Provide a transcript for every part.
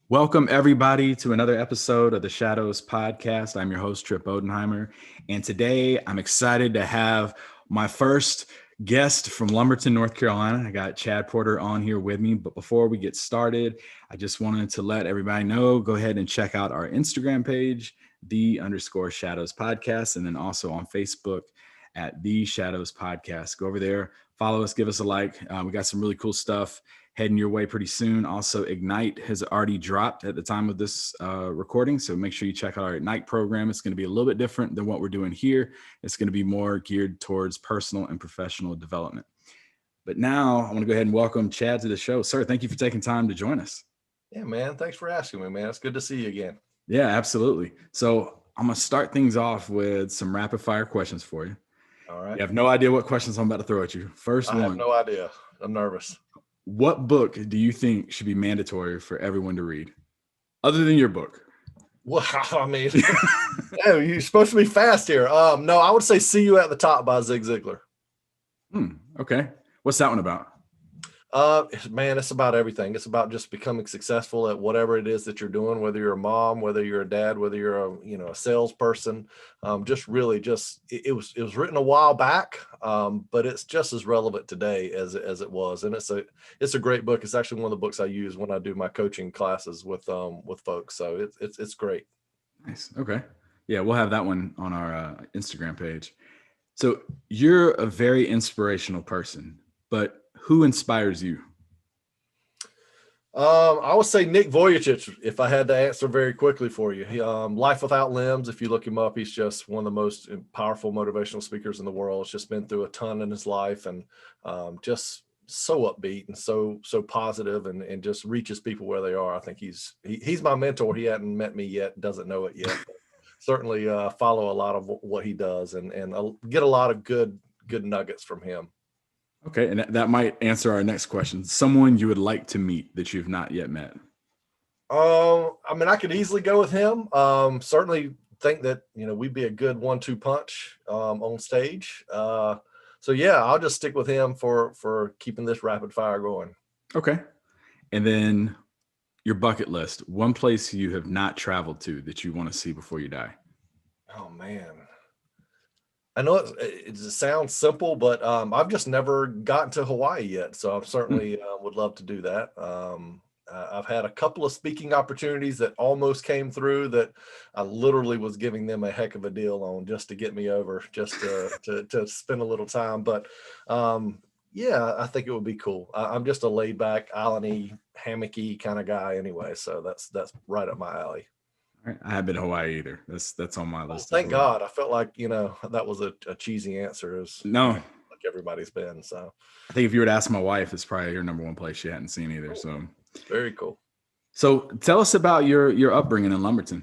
Welcome, everybody, to another episode of the Shadows Podcast. I'm your host, Trip Odenheimer. And today I'm excited to have my first guest from Lumberton, North Carolina. I got Chad Porter on here with me. But before we get started, I just wanted to let everybody know, go ahead and check out our Instagram page, _Shadows Podcast, and then also on Facebook at the Shadows Podcast. Go over there, follow us, give us a like. We got some really cool stuff heading your way pretty soon. Also, Ignite has already dropped at the time of this recording, so make sure you check out our Ignite program. It's going to be a little bit different than what we're doing here. It's going to be more geared towards personal and professional development. But now I want to go ahead and welcome Chad to the show. Sir, thank you for taking time to join us. Yeah, man. Thanks for asking me, man. It's good to see you again. Yeah, absolutely. So I'm going to start things off with some rapid fire questions for you. All right. You have no idea what questions I'm about to throw at you. First one. I have no idea. I'm nervous. What book do you think should be mandatory for everyone to read, other than your book? Well, I mean, you're supposed to be fast here. No, I would say "See You at the Top" by Zig Ziglar. Okay. What's that one about? Man, it's about everything. It's about just becoming successful at whatever it is that you're doing, whether you're a mom, whether you're a dad, whether you're a salesperson. It was written a while back, but it's just as relevant today as it was. And it's a great book. It's actually one of the books I use when I do my coaching classes with folks. So it's great. Nice. Okay. Yeah, we'll have that one on our Instagram page. So you're a very inspirational person, but who inspires you? I would say Nick Vujicic, if I had to answer very quickly for you. Life Without Limbs, if you look him up, he's just one of the most powerful motivational speakers in the world. He's just been through a ton in his life and just so upbeat and so positive and just reaches people where they are. I think he's my mentor. He hadn't met me yet, doesn't know it yet. Certainly follow a lot of what he does and get a lot of good nuggets from him. Okay, and that might answer our next question. Someone you would like to meet that you've not yet met. I mean, I could easily go with him. Certainly think that we'd be a good 1-2 punch on stage. So yeah, I'll just stick with him for keeping this rapid fire going. Okay, and then your bucket list. One place you have not traveled to that you want to see before you die. Oh man. I know it sounds simple, but I've just never gotten to Hawaii yet. So I certainly would love to do that. I've had a couple of speaking opportunities that almost came through that I literally was giving them a heck of a deal on just to get me over, just to spend a little time. But yeah, I think it would be cool. I'm just a laid back, island-y, hammocky kind of guy anyway. So that's right up my alley. I haven't been to Hawaii either. That's on my list. Thank God. I felt like, that was a cheesy answer. No. Like everybody's been. So I think if you were to ask my wife, it's probably her number one place she hadn't seen either. So very cool. So tell us about your upbringing in Lumberton.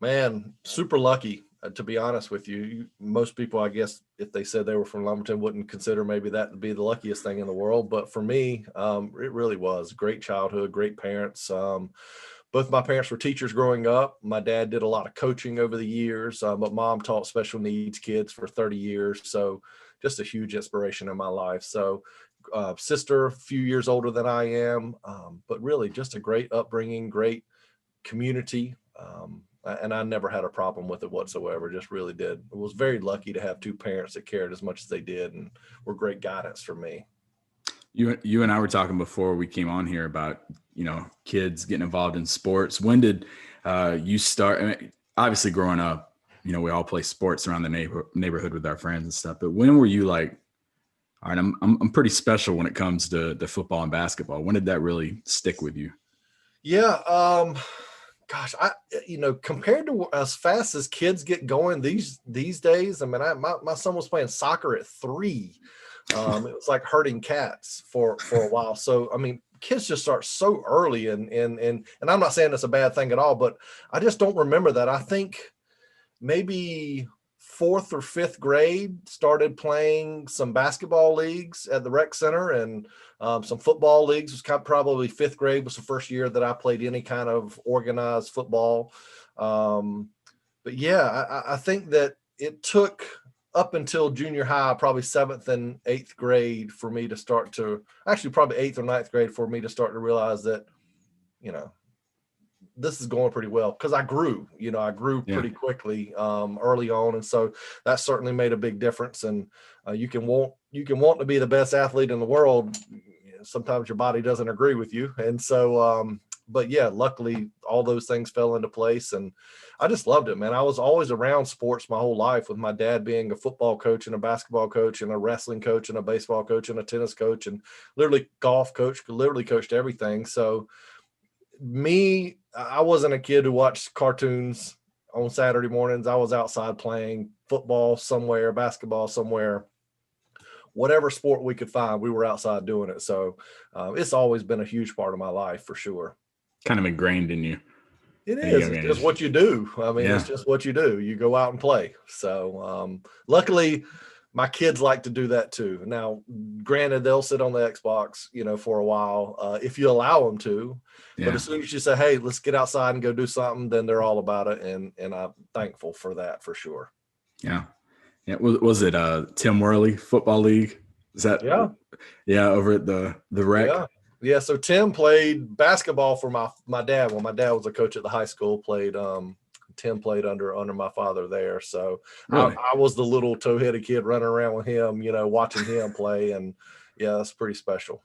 Man, super lucky, to be honest with you. Most people, I guess, if they said they were from Lumberton, wouldn't consider maybe that to be the luckiest thing in the world. But for me, it really was. Great childhood, great parents. Both my parents were teachers growing up. My dad did a lot of coaching over the years, but mom taught special needs kids for 30 years. So just a huge inspiration in my life. So sister, a few years older than I am, but really just a great upbringing, great community. And I never had a problem with it whatsoever. Just really did. I was very lucky to have two parents that cared as much as they did and were great guidance for me. You and I were talking before we came on here about, kids getting involved in sports. When did you start? I mean, obviously growing up, we all play sports around the neighborhood with our friends and stuff. But when were you like, all right, I'm pretty special when it comes to the football and basketball? When did that really stick with you? Yeah. Gosh, compared to as fast as kids get going these days, I mean, my son was playing soccer at 3. It was like herding cats for a while. So, I mean, kids just start so early and I'm not saying it's a bad thing at all, but I just don't remember that. I think maybe 4th or 5th grade started playing some basketball leagues at the rec center and some football leagues. It was probably 5th grade was the first year that I played any kind of organized football. But yeah, I think that it took up until junior high, probably 7th and 8th grade for me to start to actually probably 8th or 9th grade for me to start to realize that, this is going pretty well, because I grew Yeah. pretty quickly early on, and so that certainly made a big difference. And you can want to be the best athlete in the world. Sometimes your body doesn't agree with you, and so but yeah, luckily all those things fell into place, and I just loved it, man. I was always around sports my whole life, with my dad being a football coach and a basketball coach and a wrestling coach and a baseball coach and a tennis coach and literally golf coach, literally coached everything. So I wasn't a kid who watched cartoons on Saturday mornings. I was outside playing football somewhere, basketball somewhere, whatever sport we could find, we were outside doing it. So it's always been a huge part of my life, for sure. Kind of ingrained in you. It at a is. young It's age. just what you do. I mean, Yeah. it's just what you do. You go out and play. So luckily, my kids like to do that too. Now, granted, they'll sit on the Xbox, for a while, if you allow them to. But Yeah. as soon as you say, "Hey, let's get outside and go do something," then they're all about it, and I'm thankful for that, for sure. Yeah. Yeah. Was it Tim Worley Football League? Is that Yeah, over at the rec? yeah, yeah. So Tim played basketball for my dad. When my dad was a coach at the high school, Tim played under my father there. So Really? I was the little toe-headed kid running around with him, watching him play, and yeah, that's pretty special.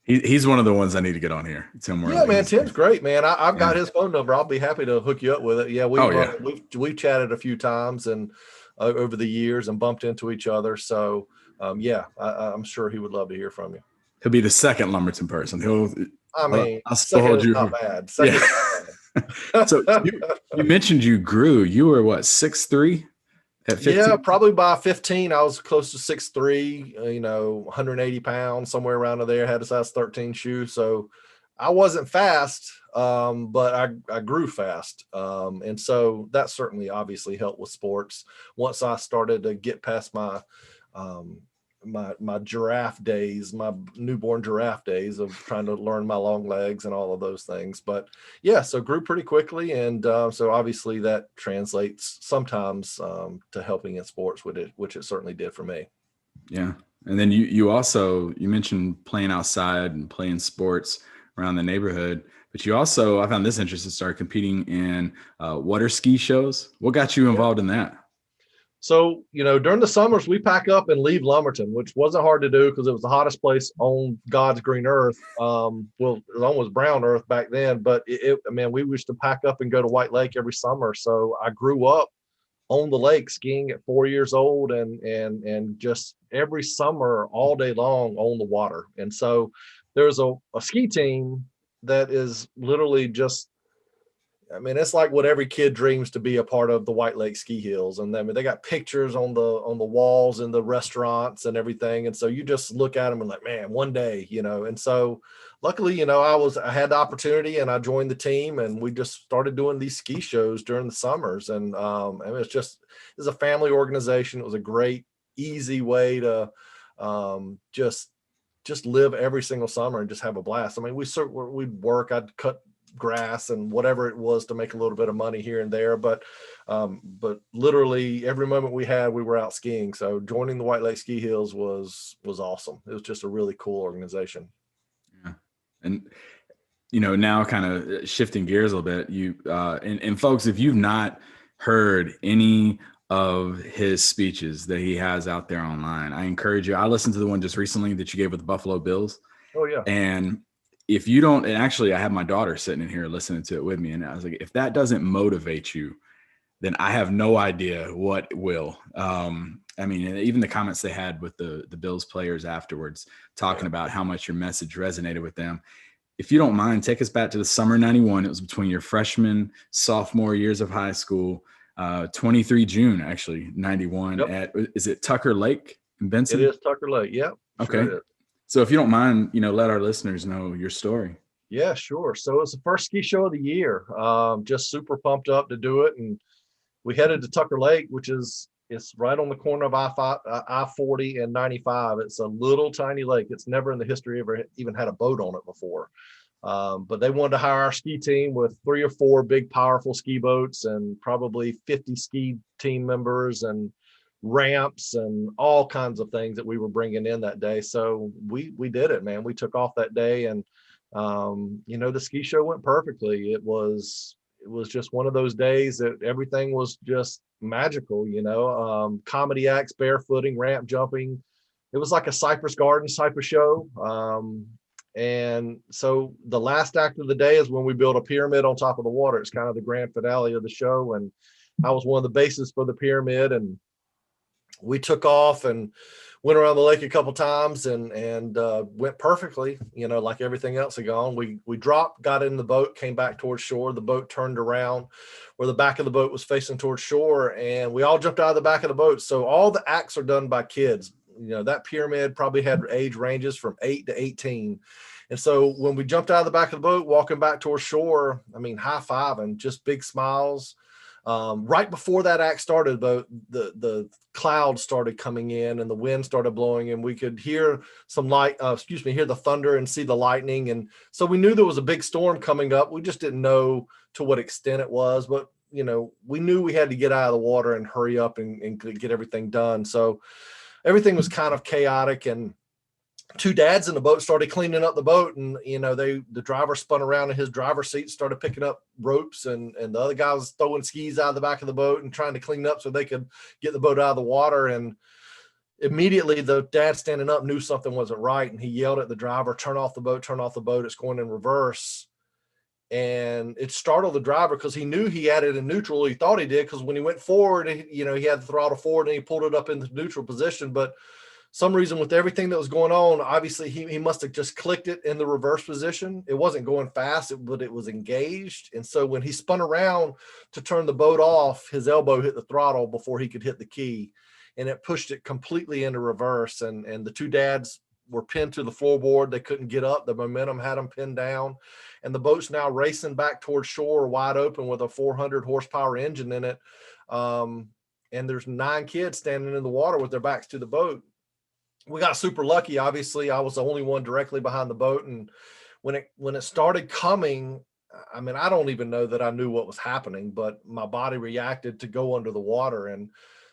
He's one of the ones I need to get on here. Tim Yeah, Worley. man, Tim's great, man. I've got Yeah. his phone number. I'll be happy to hook you up with it. Yeah, Yeah. we've chatted a few times and over the years and bumped into each other. So yeah, I'm sure he would love to hear from you. He'll be the second Lumberton person. I mean, I'll still second hold is you. not bad. Yeah. Second is not So bad. you mentioned you grew. You were what, 6'3" at 15? Yeah, probably by 15, I was close to 6'3", 180 pounds, somewhere around there. Had a size 13 shoe. So I wasn't fast, but I grew fast. And so that certainly obviously helped with sports. Once I started to get past um, my giraffe days, my newborn giraffe days of trying to learn my long legs and all of those things. But yeah, so grew pretty quickly. And so obviously that translates sometimes to helping in sports, which it certainly did for me. Yeah. And then you mentioned playing outside and playing sports around the neighborhood, but you also, I found this interesting, started competing in water ski shows. What got you involved in that? So, during the summers, we pack up and leave Lumberton, which wasn't hard to do because it was the hottest place on God's green earth. Well, it was almost brown earth back then, but we used to pack up and go to White Lake every summer. So I grew up on the lake skiing at 4 years old, and just every summer all day long on the water. And so there's a ski team that is literally just, it's like what every kid dreams to be a part of, the White Lake ski hills. And they got pictures on the walls in the restaurants and everything. And so you just look at them and like, man, one day, and so luckily, I had the opportunity and I joined the team, and we just started doing these ski shows during the summers. And it's a family organization. It was a great, easy way to just live every single summer and just have a blast. We'd work, I'd cut grass and whatever it was to make a little bit of money here and there, but literally every moment we had, we were out skiing. So joining the White Lake Ski Hills was awesome. It was just a really cool organization. Yeah. And now kind of shifting gears a little bit, and folks, if you've not heard any of his speeches that he has out there online, I encourage you. I listened to the one just recently that you gave with the Buffalo Bills. Oh yeah. And if you don't, and actually I have my daughter sitting in here listening to it with me, and I was like, if that doesn't motivate you, then I have no idea what will. Even the comments they had with the Bills players afterwards, talking about how much your message resonated with them. If you don't mind, take us back to the summer '91. It was between your freshman, sophomore years of high school, 23 June, actually, '91. Yep. Is it Tucker Lake in Benson? It is Tucker Lake. Yep. Okay. Sure. So if you don't mind, let our listeners know your story. Yeah, sure. So it was the first ski show of the year. Just super pumped up to do it. And we headed to Tucker Lake, it's right on the corner of I-40 and 95. It's a little tiny lake. It's never in the history ever even had a boat on it before. But they wanted to hire our ski team with 3 or 4 big, powerful ski boats and probably 50 ski team members and ramps and all kinds of things that we were bringing in that day. So we did it, man. We took off that day, and The ski show went perfectly. It was just one of those days that everything was just magical, comedy acts, barefooting, ramp jumping. It was like a Cypress Gardens type of show. And so the last act of the day is when we build a pyramid on top of the water. It's kind of the grand finale of the show. And I was one of the bases for the pyramid, and we took off and went around the lake a couple times and went perfectly, like everything else had gone. We dropped, got in the boat, came back towards shore. The boat turned around where the back of the boat was facing towards shore, and we all jumped out of the back of the boat. So all the acts are done by kids. That pyramid probably had age ranges from 8 to 18. And so when we jumped out of the back of the boat, walking back towards shore, high fiving, just big smiles. Right before that act started, the clouds started coming in and the wind started blowing, and we could hear hear the thunder and see the lightning. And so we knew there was a big storm coming up. We just didn't know to what extent it was, but we knew we had to get out of the water and hurry up and get everything done. So everything was kind of chaotic, and two dads in the boat started cleaning up the boat, and the driver spun around in his driver's seat, started picking up ropes, and the other guy was throwing skis out of the back of the boat and trying to clean up so they could get the boat out of the water. And immediately the dad standing up knew something wasn't right, and he yelled at the driver, turn off the boat, it's going in reverse. And it startled the driver because he knew he had it in neutral. He thought he did, because when he went forward, he had the throttle forward and he pulled it up in the neutral position. But some reason, with everything that was going on, obviously he must have just clicked it in the reverse position. It wasn't going fast, but it was engaged. And so when he spun around to turn the boat off, his elbow hit the throttle before he could hit the key, and it pushed it completely into reverse. And the two dads were pinned to the floorboard. They couldn't get up. The momentum had them pinned down, and the boat's now racing back towards shore wide open with a 400 horsepower engine in it. And there's 9 kids standing in the water with their backs to the boat. We got super lucky. Obviously, I was the only one directly behind the boat. And when it started coming, I don't even know that I knew what was happening, but my body reacted to go under the water. And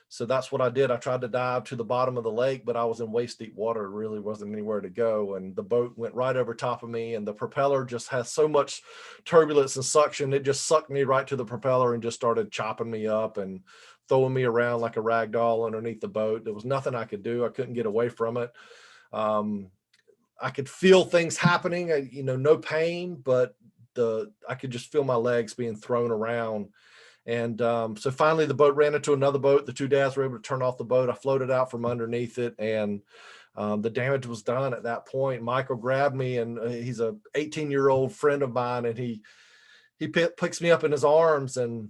so that's what I did. I tried to dive to the bottom of the lake, but I was in waist deep water. It really wasn't anywhere to go. And the boat went right over top of me, and the propeller just has so much turbulence and suction. It just sucked me right to the propeller and just started chopping me up and throwing me around like a rag doll underneath the boat. There was nothing I could do. I couldn't get away from it. I could feel things happening, no pain, but I could just feel my legs being thrown around. And so finally the boat ran into another boat. The two dads were able to turn off the boat. I floated out from underneath it, and the damage was done at that point. Michael grabbed me, and he's a 18-year-old friend of mine, and he picks me up in his arms. And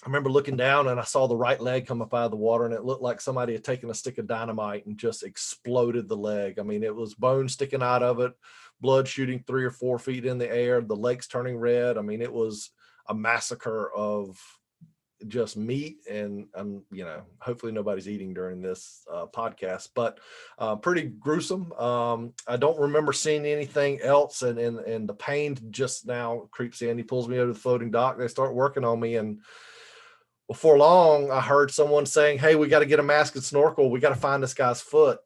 I remember looking down, and I saw the right leg come up out of the water, and it looked like somebody had taken a stick of dynamite and just exploded the leg. It was bone sticking out of it, blood shooting 3 or 4 feet in the air, the legs turning red. It was a massacre of just meat. And hopefully nobody's eating during this podcast, but pretty gruesome. I don't remember seeing anything else, and the pain just now creeps in. He pulls me over to the floating dock. They start working on me, and before long I heard someone saying, "Hey, we got to get a mask and snorkel. We got to find this guy's foot."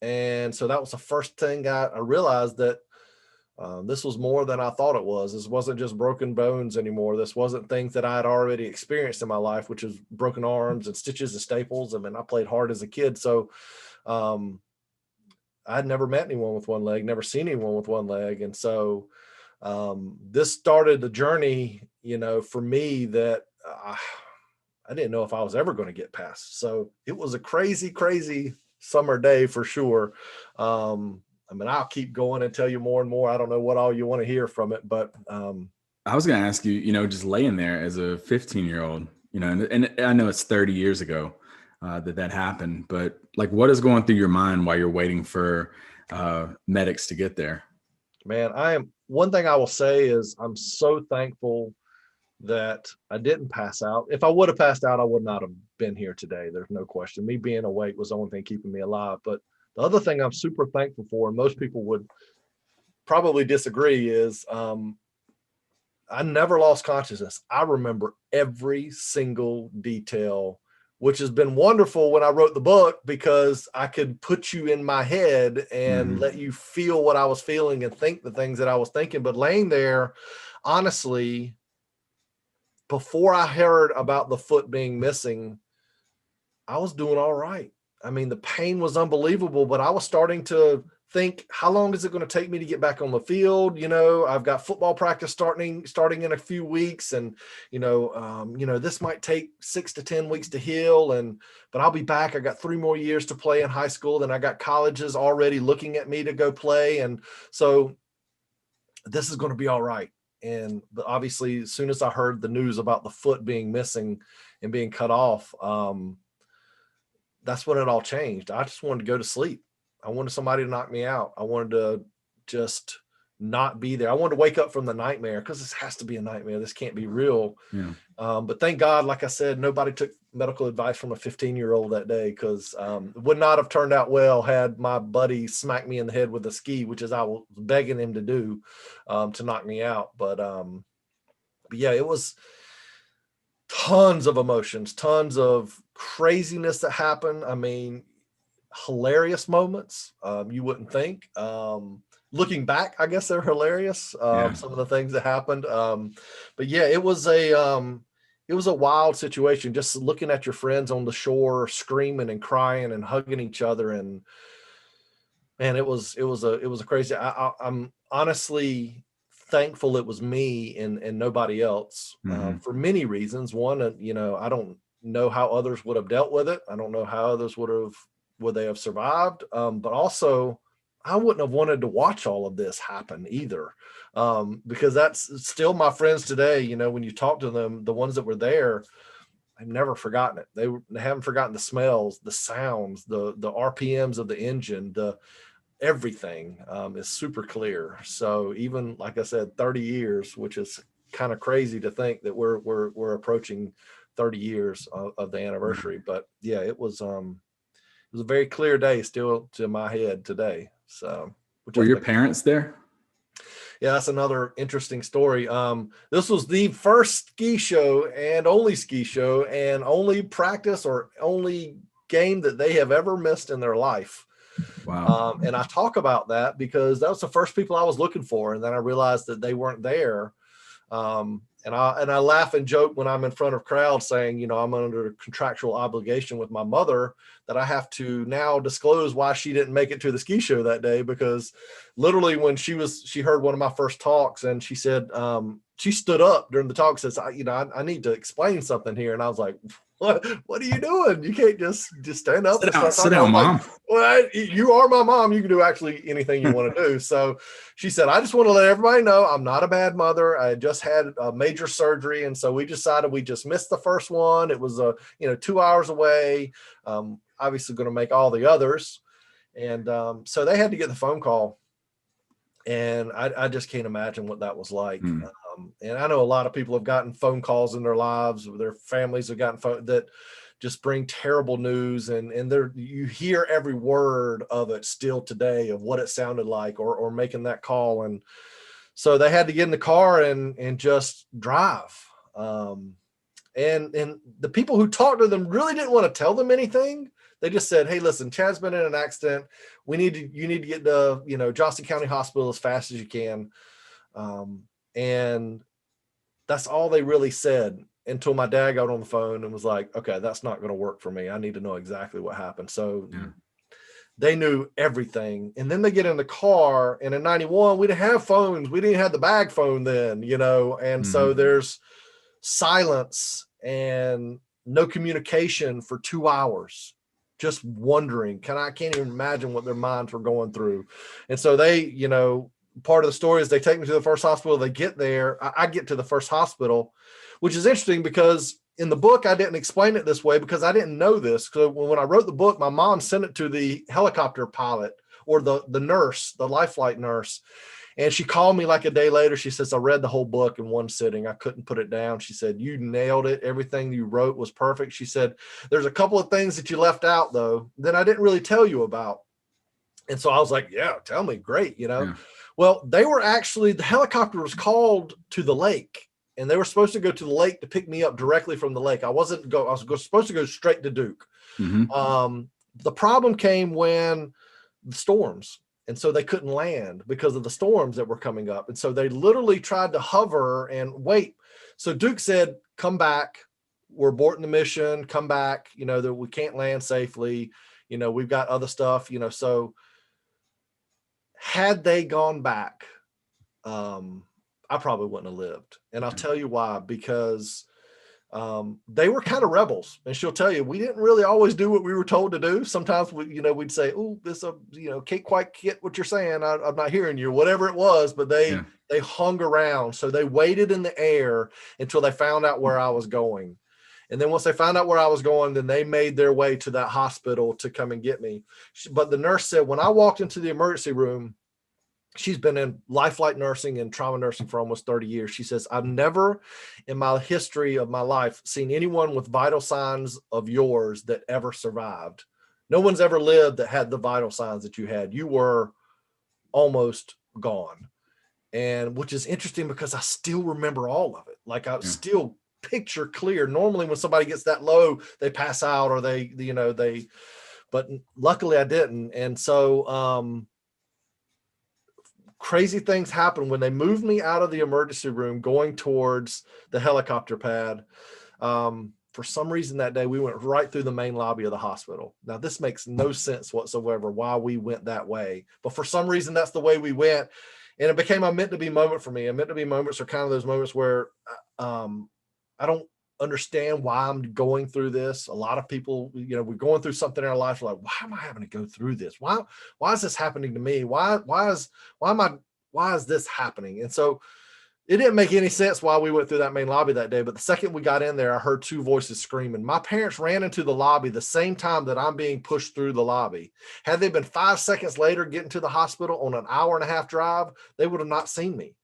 And so that was the first thing I realized, that this was more than I thought it was. This wasn't just broken bones anymore. This wasn't things that I had already experienced in my life, which is broken arms and stitches and staples. I played hard as a kid. So I'd never met anyone with one leg, never seen anyone with one leg. And so this started the journey, for me, that I didn't know if I was ever going to get past. So it was a crazy, crazy summer day for sure. I'll keep going and tell you more and more. I don't know what all you want to hear from it, but I was going to ask you, just laying there as a 15-year-old, and I know it's 30 years ago that happened, but like, what is going through your mind while you're waiting for medics to get there? Man, one thing I will say is I'm so thankful that I didn't pass out. If I would have passed out, I would not have been here today. There's no question. Me being awake was the only thing keeping me alive. But the other thing I'm super thankful for, and most people would probably disagree, is I never lost consciousness. I remember every single detail which has been wonderful when I wrote the book, because I could put you in my head and let you feel what I was feeling and think the things that I was thinking. But laying there, honestly, before I heard about the foot being missing, I was doing all right. I mean, the pain was unbelievable, but I was starting to think, how long is it going to take me to get back on the field? You know, I've got football practice starting in a few weeks, and this might take 6 to 10 weeks to heal, but I'll be back. I got 3 more years to play in high school. Then I got colleges already looking at me to go play, and so this is going to be all right. But obviously, as soon as I heard the news about the foot being missing and being cut off, that's when it all changed. I just wanted to go to sleep. I wanted somebody to knock me out. I wanted to just not be there. I wanted to wake up from the nightmare, because this has to be a nightmare. This can't be real. Yeah. But thank God, like I said, nobody took medical advice from a 15-year-old that day, because it would not have turned out well had my buddy smacked me in the head with a ski, which is I was begging him to do, to knock me out. But yeah, it was tons of emotions, tons of craziness that happened. I mean, hilarious moments. You wouldn't think. Looking back, I guess they're hilarious. Some of the things that happened. But yeah, it was a wild situation. Just looking at your friends on the shore, screaming and crying and hugging each other, and it was a crazy. I'm honestly thankful it was me and nobody else, for many reasons. One, I don't know how others would have dealt with it. I don't know how others would they have survived. But also, I wouldn't have wanted to watch all of this happen either, because that's still my friends today. When you talk to them, the ones that were there, I've never forgotten it. They haven't forgotten the smells, the sounds, the RPMs of the engine, everything is super clear. So even, like I said, 30 years, which is kind of crazy to think that we're approaching 30 years of the anniversary. But yeah, it was a very clear day still to my head today. So, were your parents there? Yeah, that's another interesting story. This was the first ski show and only ski show and only practice or only game that they have ever missed in their life. Wow. And I talk about that because that was the first people I was looking for. And then I realized that they weren't there. And I laugh and joke when I'm in front of crowds saying, I'm under a contractual obligation with my mother that I have to now disclose why she didn't make it to the ski show that day, because literally when she heard one of my first talks, and she said, she stood up during the talk, says, I need to explain something here. And I was like, what are you doing? You can't just stand up. Sit down, Mom. Like, well, you are my mom. You can do actually anything you want to do. So she said, I just want to let everybody know I'm not a bad mother. I just had a major surgery. And so we decided we just missed the first one. It was 2 hours away. Obviously going to make all the others. And so they had to get the phone call. And I just can't imagine what that was like. And I know a lot of people have gotten phone calls in their lives, their families have gotten phone that just bring terrible news. And you hear every word of it still today of what it sounded like or making that call. And so they had to get in the car and just drive. And the people who talked to them really didn't want to tell them anything. They just said, hey, listen, Chad's been in an accident. You need to get to, Johnston County Hospital as fast as you can. And that's all they really said until my dad got on the phone and was like, okay, that's not going to work for me. I need to know exactly what happened. So they knew everything. And then they get in the car, and in 91, we didn't have phones. We didn't have the bag phone then, and so there's silence and no communication for 2 hours. Just wondering, I can't even imagine what their minds were going through. And so they, part of the story is they take me to the first hospital. They get there. I get to the first hospital, which is interesting because in the book, I didn't explain it this way because I didn't know this. Because when I wrote the book, my mom sent it to the helicopter pilot or the nurse, the life flight nurse. And she called me like a day later. She says, I read the whole book in one sitting. I couldn't put it down. She said, you nailed it. Everything you wrote was perfect. She said, there's a couple of things that you left out, though, that I didn't really tell you about. And so I was like, yeah, tell me. Great. Yeah. Well, the helicopter was called to the lake. and they were supposed to go to the lake to pick me up directly from the lake. I was supposed to go straight to Duke. Mm-hmm. The problem came when the storms, and so they couldn't land because of the storms that were coming up. And so they literally tried to hover and wait. So Duke said, come back. We're aborting the mission. Come back. That we can't land safely. We've got other stuff, so had they gone back, I probably wouldn't have lived. And I'll tell you why, because they were kind of rebels, and she'll tell you, we didn't really always do what we were told to do. Sometimes we'd say, oh, this, can't quite get what you're saying. I'm not hearing you, whatever it was, but they hung around. So they waited in the air until they found out where I was going. And then once they found out where I was going, then they made their way to that hospital to come and get me. But the nurse said, when I walked into the emergency room, she's been in life-flight nursing and trauma nursing for almost 30 years. She says, I've never in my history of my life seen anyone with vital signs of yours that ever survived. No one's ever lived that had the vital signs that you had. You were almost gone. And which is interesting because I still remember all of it. Like I still picture clear. Normally when somebody gets that low, they pass out or but luckily I didn't. And so, crazy things happened when they moved me out of the emergency room going towards the helicopter pad. For some reason that day, we went right through the main lobby of the hospital. Now, this makes no sense whatsoever why we went that way, but for some reason, that's the way we went. And it became a meant to be moment for me. A meant to be moments are kind of those moments where I don't understand why I'm going through this. A lot of people, we're going through something in our life. We're like, why am I having to go through this? Why is this happening to me? Why is this happening? And so it didn't make any sense why we went through that main lobby that day. But the second we got in there, I heard two voices screaming. My parents ran into the lobby the same time that I'm being pushed through the lobby. Had they been 5 seconds later getting to the hospital on an hour-and-a-half drive, they would have not seen me.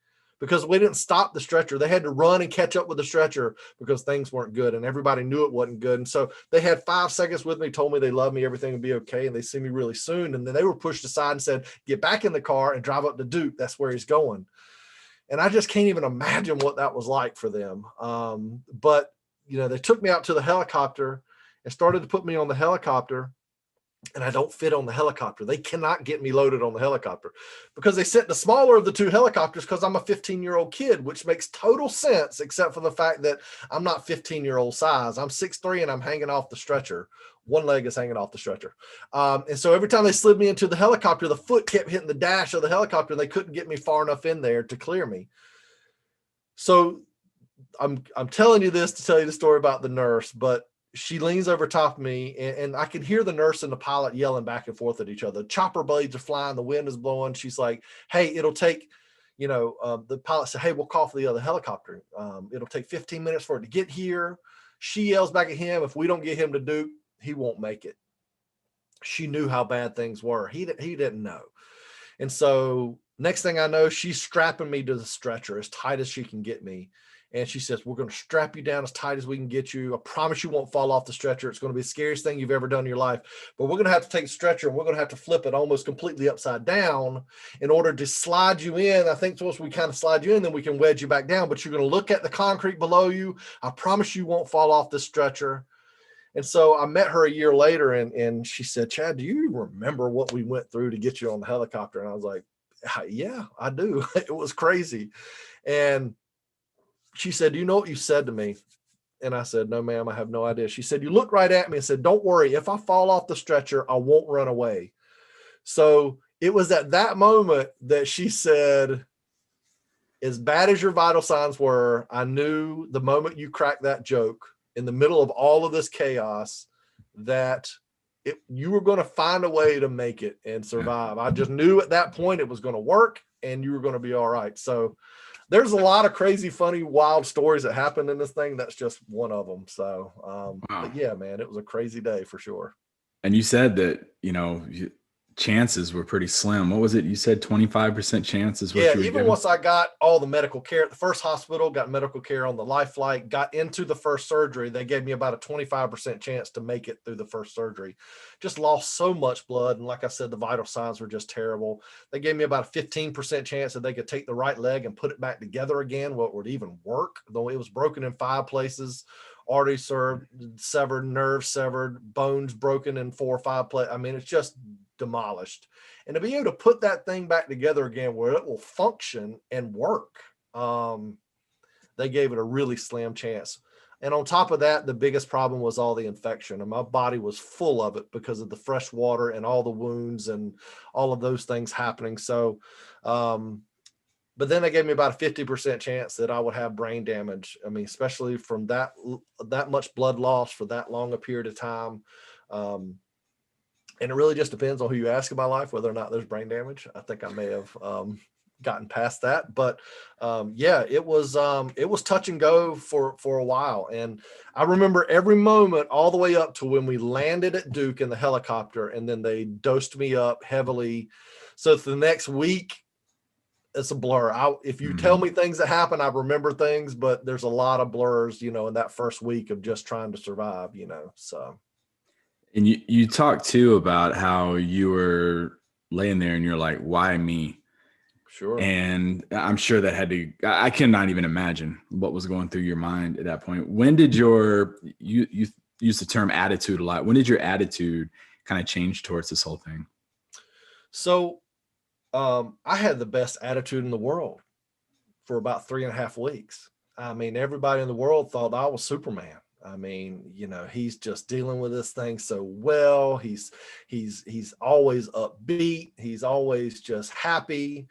Because we didn't stop the stretcher. They had to run and catch up with the stretcher because things weren't good and everybody knew it wasn't good. And so they had 5 seconds with me, told me they love me, everything would be okay, and they see me really soon. And then they were pushed aside and said, get back in the car and drive up to Duke. That's where he's going. And I just can't even imagine what that was like for them. But, they took me out to the helicopter and started to put me on the helicopter. And I don't fit on the helicopter. They cannot get me loaded on the helicopter because they sent the smaller of the two helicopters because I'm a 15-year-old kid, which makes total sense, except for the fact that I'm not 15-year-old size. I'm 6'3" and I'm hanging off the stretcher. One leg is hanging off the stretcher. And so every time they slid me into the helicopter, the foot kept hitting the dash of the helicopter and they couldn't get me far enough in there to clear me. So I'm telling you this to tell you the story about the nurse, but she leans over top of me and I can hear the nurse and the pilot yelling back and forth at each other. Chopper blades are flying. The wind is blowing. She's like, hey, it'll take, the pilot said, hey, we'll call for the other helicopter. It'll take 15 minutes for it to get here. She yells back at him. If we don't get him to Duke, he won't make it. She knew how bad things were. He didn't know. And so next thing I know, she's strapping me to the stretcher as tight as she can get me. And she says, we're going to strap you down as tight as we can get you. I promise you won't fall off the stretcher. It's going to be the scariest thing you've ever done in your life. But we're going to have to take the stretcher and we're going to have to flip it almost completely upside down in order to slide you in. I think once we kind of slide you in, then we can wedge you back down. But you're going to look at the concrete below you. I promise you won't fall off the stretcher. And so I met her a year later and she said, Chad, do you remember what we went through to get you on the helicopter? And I was like, yeah, I do. It was crazy. And she said, do you know what you said to me? And I said, no, ma'am, I have no idea. She said, you looked right at me and said, don't worry. If I fall off the stretcher, I won't run away. So it was at that moment that she said, as bad as your vital signs were, I knew the moment you cracked that joke in the middle of all of this chaos that you were going to find a way to make it and survive. I just knew at that point it was going to work and you were going to be all right. So there's a lot of crazy, funny, wild stories that happened in this thing. That's just one of them. So, wow. But yeah, man, it was a crazy day for sure. And you said that, chances were pretty slim. What was it? You said 25% chance is what Yeah, you were even given? once I got all the medical care at the first hospital, got medical care on the life flight, got into the first surgery, they gave me about a 25% chance to make it through the first surgery. Just lost so much blood. And like I said, the vital signs were just terrible. They gave me about a 15% chance that they could take the right leg and put it back together again, what would even work, though it was broken in 5 places, arteries severed, nerves severed, bones broken in 4 or 5 places. I mean, it's just demolished. And to be able to put that thing back together again where it will function and work, they gave it a really slim chance. And on top of that, the biggest problem was all the infection, and my body was full of it because of the fresh water and all the wounds and all of those things happening. So, but then they gave me about a 50% chance that I would have brain damage. I mean, especially from that much blood loss for that long a period of time. And it really just depends on who you ask in my life, whether or not there's brain damage. I think I may have gotten past that, but yeah, it was touch and go for a while. And I remember every moment all the way up to when we landed at Duke in the helicopter, and then they dosed me up heavily. So for the next week, it's a blur. If you tell me things that happen, I remember things, but there's a lot of blurs, in that first week of just trying to survive, so. And you talked too about how you were laying there and you're like, why me? Sure. And I'm sure that I cannot even imagine what was going through your mind at that point. When did you use the term attitude a lot. When did your attitude kind of change towards this whole thing? So I had the best attitude in the world for about 3.5 weeks. I mean, everybody in the world thought I was Superman. I mean, he's just dealing with this thing so well. He's always upbeat. He's always just happy.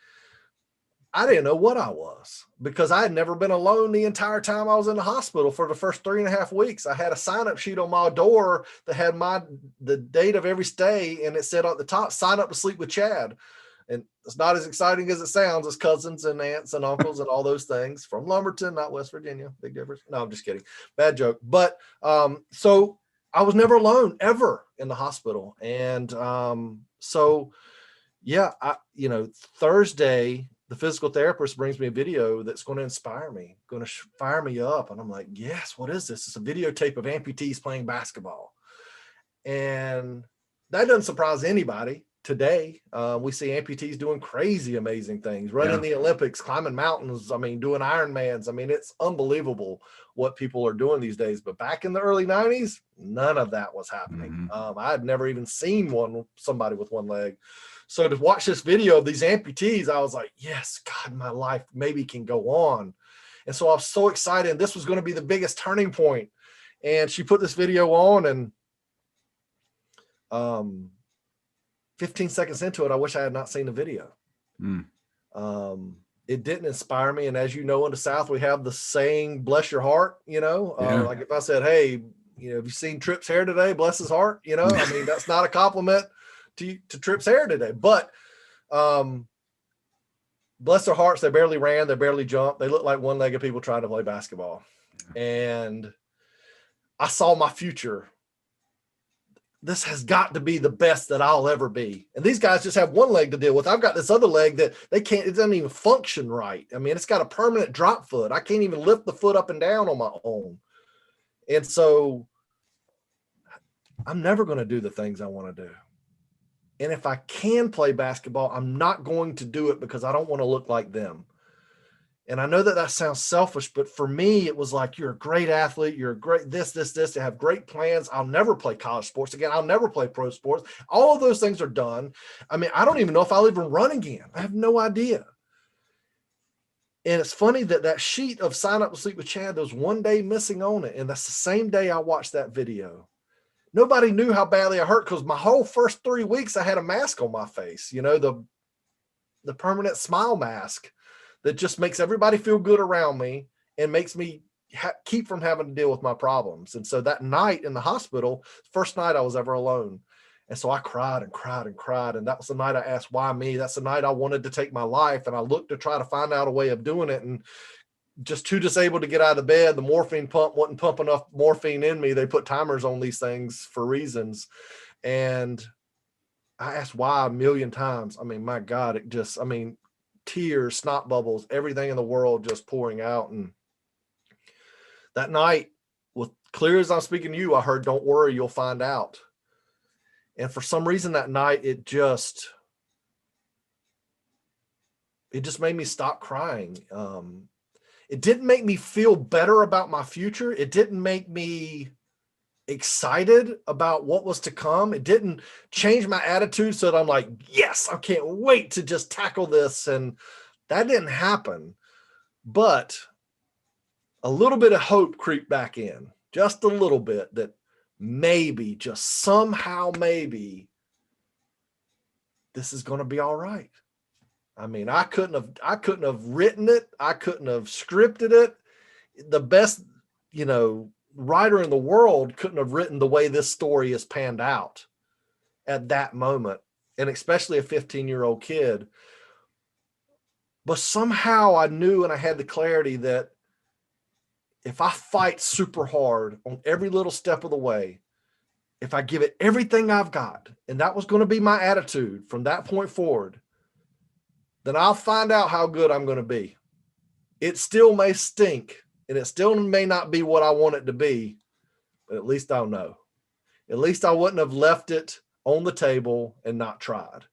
I didn't know what I was because I had never been alone the entire time I was in the hospital for the first 3.5 weeks. I had a sign-up sheet on my door that had the date of every stay, and it said at the top, "Sign up to sleep with Chad." And it's not as exciting as it sounds. It's cousins and aunts and uncles and all those things from Lumberton, not West Virginia. Big difference. No, I'm just kidding. Bad joke. But so I was never alone ever in the hospital. And so, yeah, Thursday, the physical therapist brings me a video that's going to inspire me, going to fire me up. And I'm like, yes, what is this? It's a videotape of amputees playing basketball. And that doesn't surprise anybody. Today, we see amputees doing crazy, amazing things, running the Olympics, climbing mountains. I mean, doing Ironmans. I mean, it's unbelievable what people are doing these days. But back in the early 90s, none of that was happening. I had never even seen somebody with one leg. So to watch this video of these amputees, I was like, yes, God, my life maybe can go on. And so I was so excited. This was going to be the biggest turning point. And she put this video on, and 15 seconds into it, I wish I had not seen the video. It didn't inspire me. And as you know, in the South, we have the saying, bless your heart, like if I said, hey, have you seen Tripp's hair today? Bless his heart. I mean, that's not a compliment to Tripp's hair today, but bless their hearts. They barely ran. They barely jumped. They look like one-legged people trying to play basketball. And I saw my future. This has got to be the best that I'll ever be. And these guys just have one leg to deal with. I've got this other leg that it doesn't even function right. I mean, it's got a permanent drop foot. I can't even lift the foot up and down on my own. And so I'm never going to do the things I want to do. And if I can play basketball, I'm not going to do it because I don't want to look like them. And I know that sounds selfish, but for me, it was like, you're a great athlete. You're a great this. They have great plans. I'll never play college sports again. I'll never play pro sports. All of those things are done. I mean, I don't even know if I'll even run again. I have no idea. And it's funny that sheet of Sign Up to Sleep with Chad, there's one day missing on it. And that's the same day I watched that video. Nobody knew how badly I hurt because my whole first 3 weeks, I had a mask on my face, the permanent smile mask that just makes everybody feel good around me and makes me keep from having to deal with my problems. And so that night in the hospital, first night I was ever alone. And so I cried and cried and cried. And that was the night I asked, why me? That's the night I wanted to take my life. And I looked to try to find out a way of doing it. And just too disabled to get out of the bed. The morphine pump wasn't pumping enough morphine in me. They put timers on these things for reasons. And I asked why a million times. I mean, my God, it just, I mean, tears, snot bubbles, everything in the world just pouring out. And that night, with clear as I'm speaking to you, I heard, "Don't worry, you'll find out." And for some reason that night, it just made me stop crying. It didn't make me feel better about my future. It didn't make me excited about what was to come. It didn't change my attitude so that I'm like, yes, I can't wait to just tackle this. And that didn't happen. But a little bit of hope creeped back in, just a little bit, that maybe, just somehow, maybe this is going to be all right. I mean, I couldn't have written it. I couldn't have scripted it. The best, writer in the world couldn't have written the way this story is panned out at that moment. And especially a 15-year-old kid. But somehow I knew, and I had the clarity that if I fight super hard on every little step of the way, if I give it everything I've got, and that was going to be my attitude from that point forward, then I'll find out how good I'm going to be. It still may stink, and it still may not be what I want it to be, but at least I'll know. At least I wouldn't have left it on the table and not tried.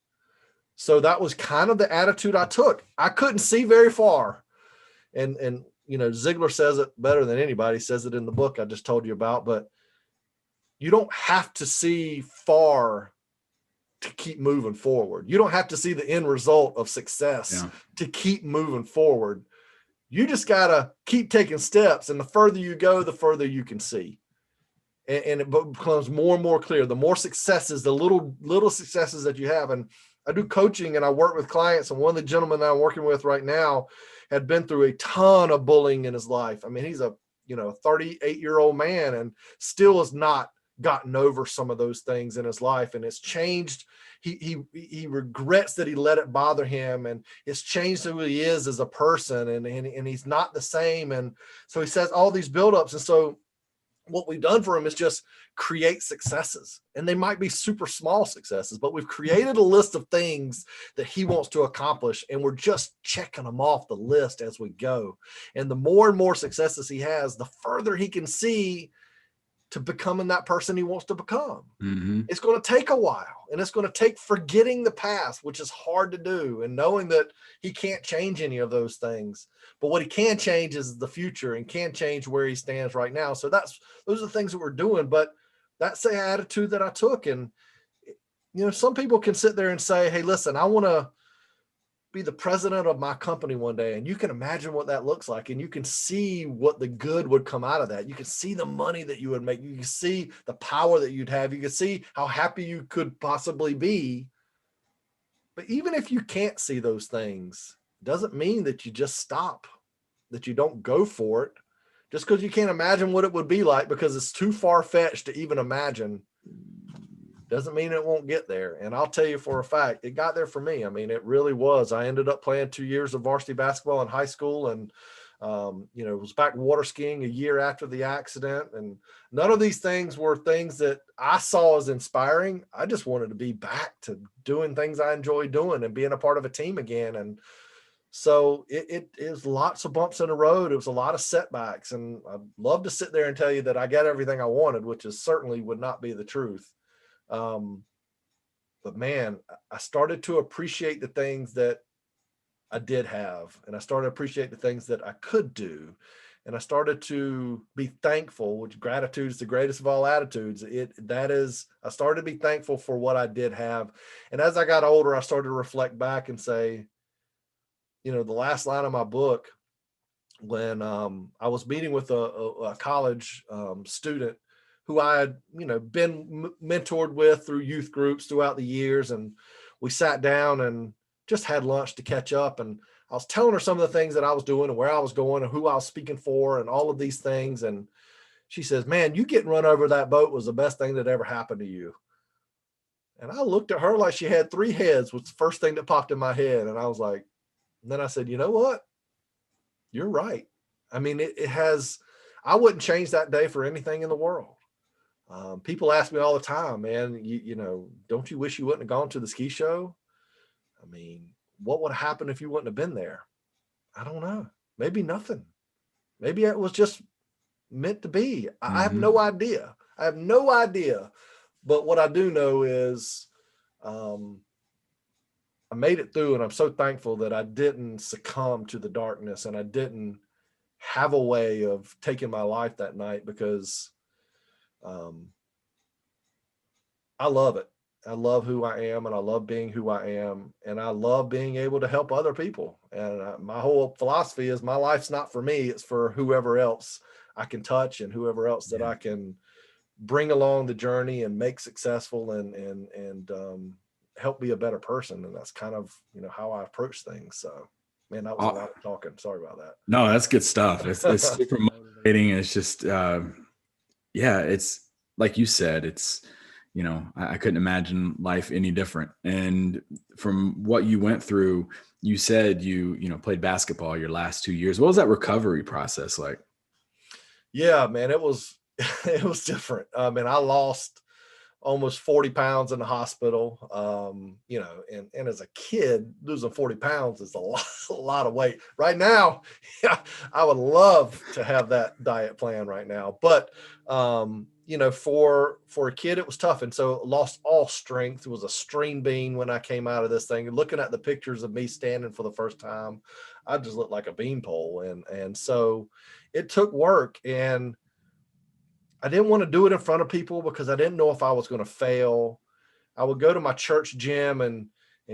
So that was kind of the attitude I took. I couldn't see very far. And Ziegler says it better than anybody, says it in the book I just told you about, but you don't have to see far to keep moving forward. You don't have to see the end result of success to keep moving forward. You just got to keep taking steps. And the further you go, the further you can see. And it becomes more and more clear. The more successes, the little successes that you have. And I do coaching and I work with clients. And one of the gentlemen that I'm working with right now had been through a ton of bullying in his life. I mean, he's a 38-year-old man and still has not gotten over some of those things in his life, and it's changed. He regrets that he let it bother him, and it's changed who he is as a person, and he's not the same. And so he says all these buildups. And so what we've done for him is just create successes, and they might be super small successes, but we've created a list of things that he wants to accomplish, and we're just checking them off the list as we go. And the more and more successes he has, the further he can see to becoming that person he wants to become. Mm-hmm. It's going to take a while, and it's going to take forgetting the past, which is hard to do, and knowing that he can't change any of those things. But what he can change is the future, and can change where he stands right now. So those are the things that we're doing. But that's the attitude that I took. And, some people can sit there and say, hey, listen, I want to be the president of my company one day. And you can imagine what that looks like. And you can see what the good would come out of that. You can see the money that you would make. You can see the power that you'd have. You can see how happy you could possibly be. But even if you can't see those things, it doesn't mean that you just stop, that you don't go for it. Just because you can't imagine what it would be like because it's too far-fetched to even imagine, doesn't mean it won't get there. And I'll tell you for a fact, it got there for me. I mean, it really was. I ended up playing 2 years of varsity basketball in high school, and, was back water skiing a year after the accident. And none of these things were things that I saw as inspiring. I just wanted to be back to doing things I enjoy doing and being a part of a team again. And so it was lots of bumps in the road. It was a lot of setbacks. And I'd love to sit there and tell you that I got everything I wanted, which is certainly would not be the truth. But man, I started to appreciate the things that I did have, and I started to appreciate the things that I could do. And I started to be thankful, which gratitude is the greatest of all attitudes. I started to be thankful for what I did have. And as I got older, I started to reflect back and say, the last line of my book, when I was meeting with a college student who I had, been mentored with through youth groups throughout the years. And we sat down and just had lunch to catch up. And I was telling her some of the things that I was doing and where I was going and who I was speaking for and all of these things. And she says, man, you getting run over that boat was the best thing that ever happened to you. And I looked at her like she had three heads, was the first thing that popped in my head. And I was like, and then I said, you know what? You're right. I mean, it has, I wouldn't change that day for anything in the world. People ask me all the time, man, you know, don't you wish you wouldn't have gone to the ski show? I mean, what would have happened if you wouldn't have been there? I don't know. Maybe nothing. Maybe it was just meant to be. I have no idea. I have no idea. But what I do know is I made it through, and I'm so thankful that I didn't succumb to the darkness and I didn't have a way of taking my life that night, because I love it. I love who I am, and I love being who I am, and I love being able to help other people. And my whole philosophy is my life's not for me, it's for whoever else I can touch and whoever else that I can bring along the journey and make successful, and help be a better person. And that's kind of, you know, how I approach things. So, man, that was a lot of talking. Sorry about that. No, that's good stuff. It's super motivating. It's just, it's like you said, it's, you know, I couldn't imagine life any different. And from what you went through, you said you played basketball your last 2 years. What was that recovery process like? Yeah, man, it was different. I mean, I lost almost 40 pounds in the hospital. You know, and as a kid, losing 40 pounds is a lot of weight. Right now, yeah, I would love to have that diet plan right now. But you know, for a kid, it was tough. And so lost all strength. It was a string bean when I came out of this thing. And looking at the pictures of me standing for the first time, I just looked like a beanpole. And so it took work, and I didn't want to do it in front of people because I didn't know if I was going to fail. I would go to my church gym and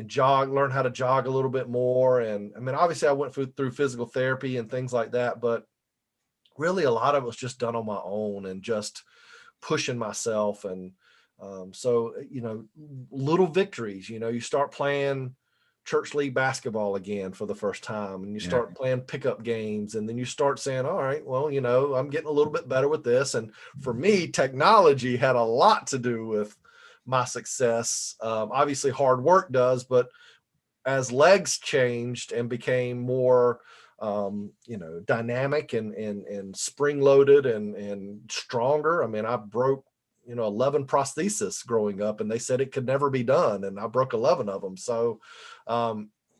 jog, learn how to jog a little bit more. And I mean, obviously I went through physical therapy and things like that, but really a lot of it was just done on my own and just pushing myself. And so, you know, little victories, you know, you start playing church league basketball again for the first time, and you start playing pickup games, and then you start saying, all right, well, you know, I'm getting a little bit better with this. And for me, technology had a lot to do with my success. Obviously hard work does, but as legs changed and became more you know, dynamic and spring loaded and stronger. I mean, I broke, you know, 11 prostheses growing up, and they said it could never be done, and I broke 11 of them. So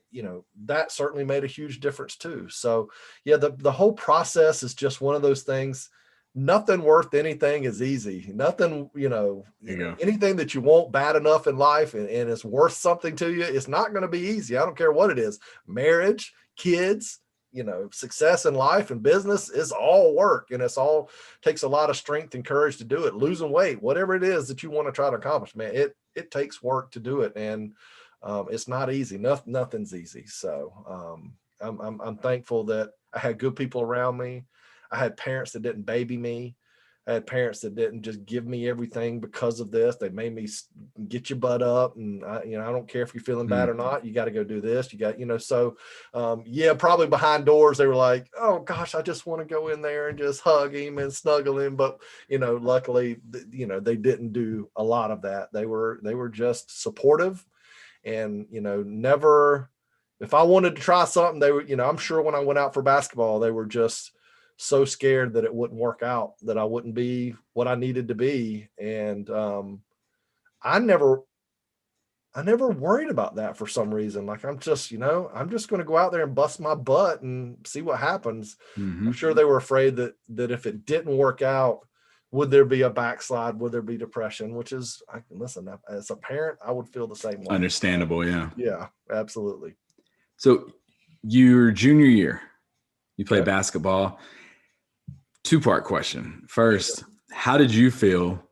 you know, that certainly made a huge difference too. So yeah, the whole process is just one of those things. Nothing worth anything is easy. Nothing, you know, anything that you want bad enough in life and it's worth something to you, it's not going to be easy. I don't care what it is. Marriage, kids, you know, success in life and business is all work, and it's all takes a lot of strength and courage to do it. Losing weight, whatever it is that you want to try to accomplish, man, it takes work to do it. And it's not easy. Nothing's easy. So I'm thankful that I had good people around me. I had parents that didn't baby me. I had parents that didn't just give me everything because of this. They made me get your butt up, and you know, I don't care if you're feeling bad or not. You got to go do this. You got, you know, so yeah, probably behind doors, they were like, oh gosh, I just want to go in there and just hug him and snuggle him. But, you know, luckily, you know, they didn't do a lot of that. They were just supportive, and, you know, never, if I wanted to try something, they were, you know, I'm sure when I went out for basketball, they were just so scared that it wouldn't work out, that I wouldn't be what I needed to be. And I never worried about that for some reason. Like, I'm just, you know, I'm just going to go out there and bust my butt and see what happens. I'm sure they were afraid that if it didn't work out, would there be a backslide? Would there be depression? Which is, listen, as a parent, I would feel the same way. Understandable. Yeah. Yeah, absolutely. So your junior year, you played basketball. Two-part question. First, how did you feel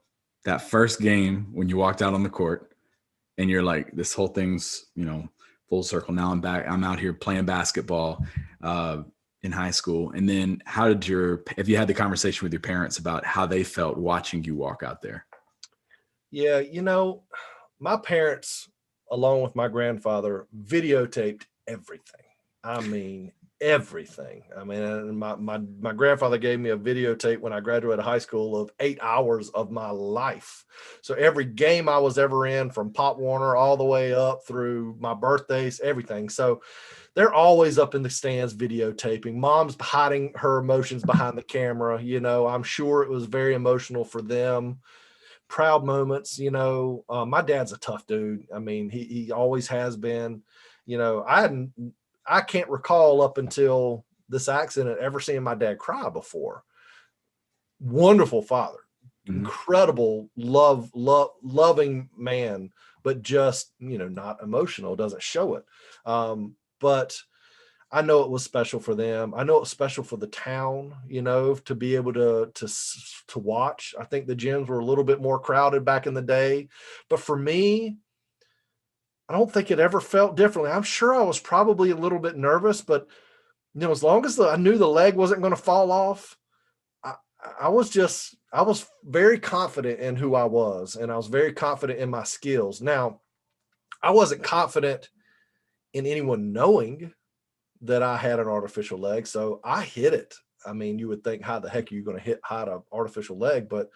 that first game when you walked out on the court and you're like, this whole thing's, you know, full circle. Now I'm back. I'm out here playing basketball in high school. And then have you had the conversation with your parents about how they felt watching you walk out there? Yeah, you know, my parents, along with my grandfather, videotaped everything. I mean, everything. I mean, my grandfather gave me a videotape when I graduated high school of 8 hours of my life. So every game I was ever in, from Pop Warner all the way up through my birthdays, everything. So they're always up in the stands videotaping. Mom's hiding her emotions behind the camera. You know, I'm sure it was very emotional for them proud moments. My dad's a tough dude. I mean, he always has been. I can't recall up until this accident ever seeing my dad cry before. Wonderful father, incredible loving man, but just, not emotional, doesn't show it. But I know it was special for them. I know it was special for the town, to be able to watch. I think the gyms were a little bit more crowded back in the day, but for me, I don't think it ever felt differently. I'm sure I was probably a little bit nervous, but as long as I knew the leg wasn't going to fall off, I was very confident in who I was, and I was very confident in my skills. Now, I wasn't confident in anyone knowing that I had an artificial leg, so I hit it. I mean, you would think, how the heck are you going to hide an artificial leg? But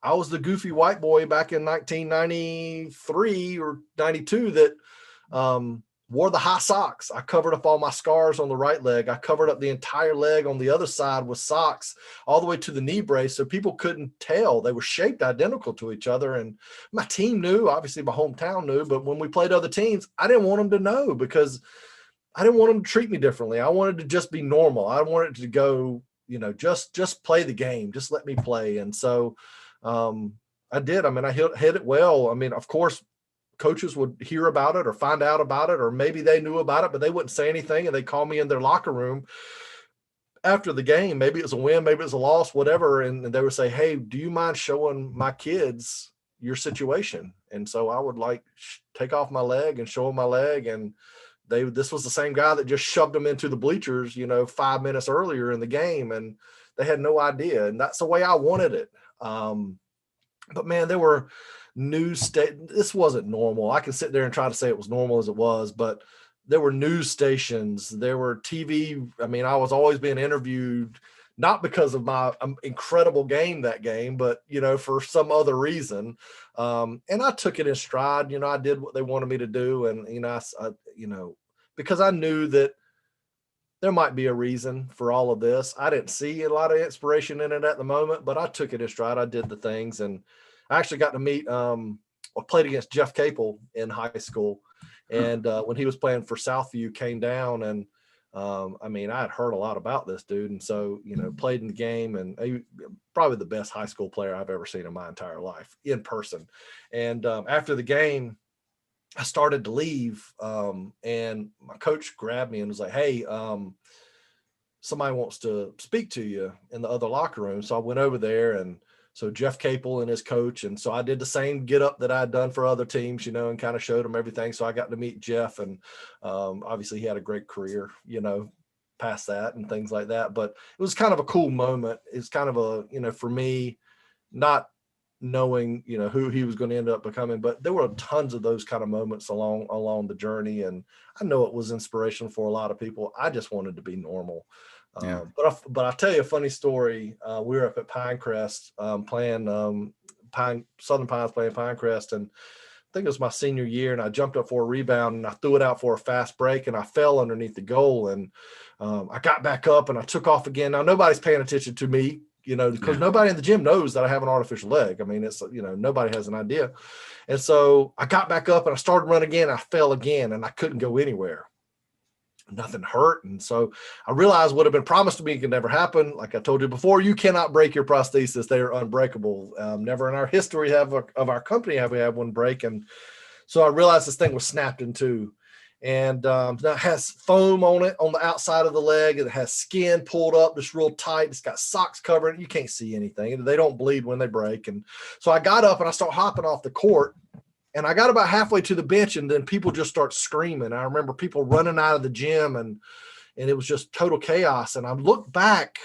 I was the goofy white boy back in 1993 or 92 that wore the high socks. I covered up all my scars on the right leg. I covered up the entire leg on the other side with socks all the way to the knee brace, so people couldn't tell. They were shaped identical to each other. And my team knew, obviously my hometown knew, but when we played other teams, I didn't want them to know because I didn't want them to treat me differently. I wanted to just be normal. I wanted to go, just play the game. Just let me play. And so I did. I mean, I hit it well. I mean, of course, coaches would hear about it or find out about it, or maybe they knew about it, but they wouldn't say anything. And they call me in their locker room after the game. Maybe it was a win, maybe it was a loss, whatever. And they would say, "Hey, do you mind showing my kids your situation?" And so I would take off my leg and show them my leg. And this was the same guy that just shoved them into the bleachers, 5 minutes earlier in the game. And they had no idea. And that's the way I wanted it. But man, there were this wasn't normal. I can sit there and try to say it was normal as it was, but there were news stations, there were TV. I mean, I was always being interviewed, not because of my incredible game that game, but, for some other reason. And I took it in stride. I did what they wanted me to do. And, I because I knew that there might be a reason for all of this. I didn't see a lot of inspiration in it at the moment, but I took it in stride. I did the things, and I actually got to meet, I played against Jeff Capel in high school. And when he was playing for Southview, came down, and I mean, I had heard a lot about this dude. And so, played in the game, and he, probably the best high school player I've ever seen in my entire life in person. And after the game, I started to leave, and my coach grabbed me and was like, "Hey, somebody wants to speak to you in the other locker room." So I went over there, and so Jeff Capel and his coach. And so I did the same get up that I'd done for other teams, and kind of showed them everything. So I got to meet Jeff, and obviously he had a great career, past that and things like that. But it was kind of a cool moment. It's kind of a, for me, not knowing, who he was going to end up becoming, but there were tons of those kind of moments along the journey. And I know it was inspirational for a lot of people. I just wanted to be normal. Yeah. But I'll tell you a funny story. We were up at Pinecrest playing Southern Pines playing Pinecrest, and I think it was my senior year, and I jumped up for a rebound and I threw it out for a fast break, and I fell underneath the goal, and I got back up and I took off again. Now nobody's paying attention to me, because nobody in the gym knows that I have an artificial leg. I mean, it's, nobody has an idea. And so I got back up and I started running again. I fell again, and I couldn't go anywhere. Nothing hurt. And so I realized what had been promised to me could never happen. Like I told you before, you cannot break your prosthesis. They are unbreakable. Never in our history of our company have we had one break. And so I realized this thing was snapped in two. And now it has foam on it on the outside of the leg. It has skin pulled up just real tight. It's got socks covering it. You can't see anything. They don't bleed when they break. And so I got up and I started hopping off the court. And I got about halfway to the bench, and then people just start screaming. I remember people running out of the gym, and it was just total chaos. And I looked back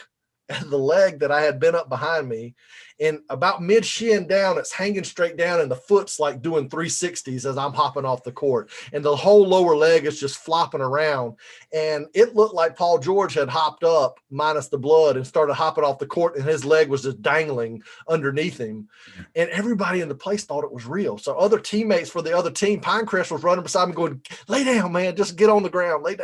at the leg that I had been up behind me, and about mid shin down, it's hanging straight down, and the foot's like doing 360s as I'm hopping off the court, and the whole lower leg is just flopping around. And it looked like Paul George had hopped up minus the blood and started hopping off the court, and his leg was just dangling underneath him. And everybody in the place thought it was real. So other teammates for the other team, Pinecrest was running beside me going, "Lay down, man, just get on the ground, lay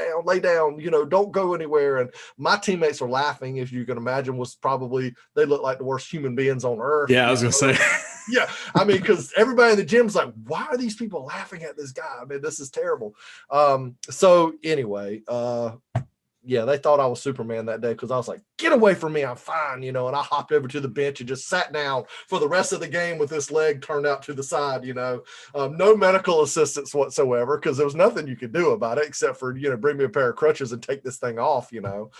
down, don't go anywhere." And my teammates were laughing, if you can imagine, was probably, they looked like the worst human beings on earth. Yeah, I was going to say. Yeah, I mean, because everybody in the gym's like, why are these people laughing at this guy? I mean, this is terrible. So anyway, yeah, they thought I was Superman that day because I was like, get away from me, I'm fine, and I hopped over to the bench and just sat down for the rest of the game with this leg turned out to the side, no medical assistance whatsoever because there was nothing you could do about it except for, bring me a pair of crutches and take this thing off, So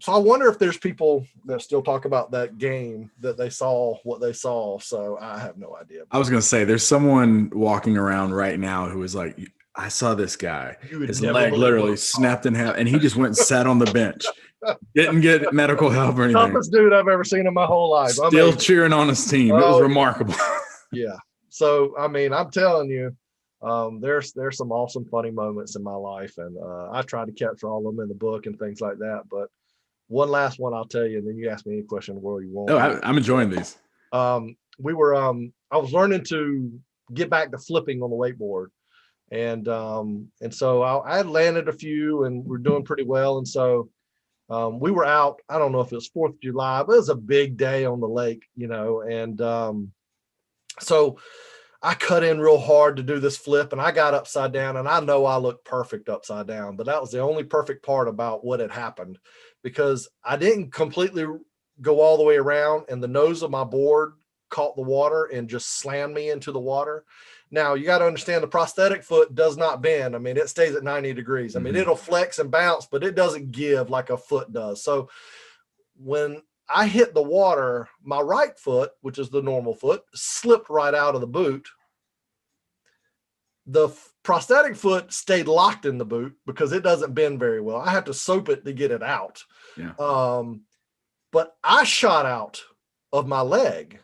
I wonder if there's people that still talk about that game that they saw what they saw. So I have no idea. I was going to say, there's someone walking around right now who is like, I saw this guy. His leg literally snapped in half, and he just went and sat on the bench. Didn't get medical help or anything. Toughest dude I've ever seen in my whole life. Still cheering on his team. It was remarkable. Yeah. So, I mean, I'm telling you, there's some awesome, funny moments in my life, and I try to capture all of them in the book and things like that. But one last one I'll tell you, and then you ask me any question in the world you want. Oh, I'm enjoying these. We were, I was learning to get back to flipping on the wakeboard. And so I had landed a few and we're doing pretty well. And so we were out, I don't know if it was 4th of July, but it was a big day on the lake, and so I cut in real hard to do this flip and I got upside down, and I know I looked perfect upside down, but that was the only perfect part about what had happened, because I didn't completely go all the way around and the nose of my board caught the water and just slammed me into the water. Now, you got to understand the prosthetic foot does not bend. I mean, it stays at 90 degrees. I mean, it'll flex and bounce, but it doesn't give like a foot does. So when I hit the water, my right foot, which is the normal foot, slipped right out of the boot. The prosthetic foot stayed locked in the boot because it doesn't bend very well. I have to soap it to get it out. Yeah. But I shot out of my leg.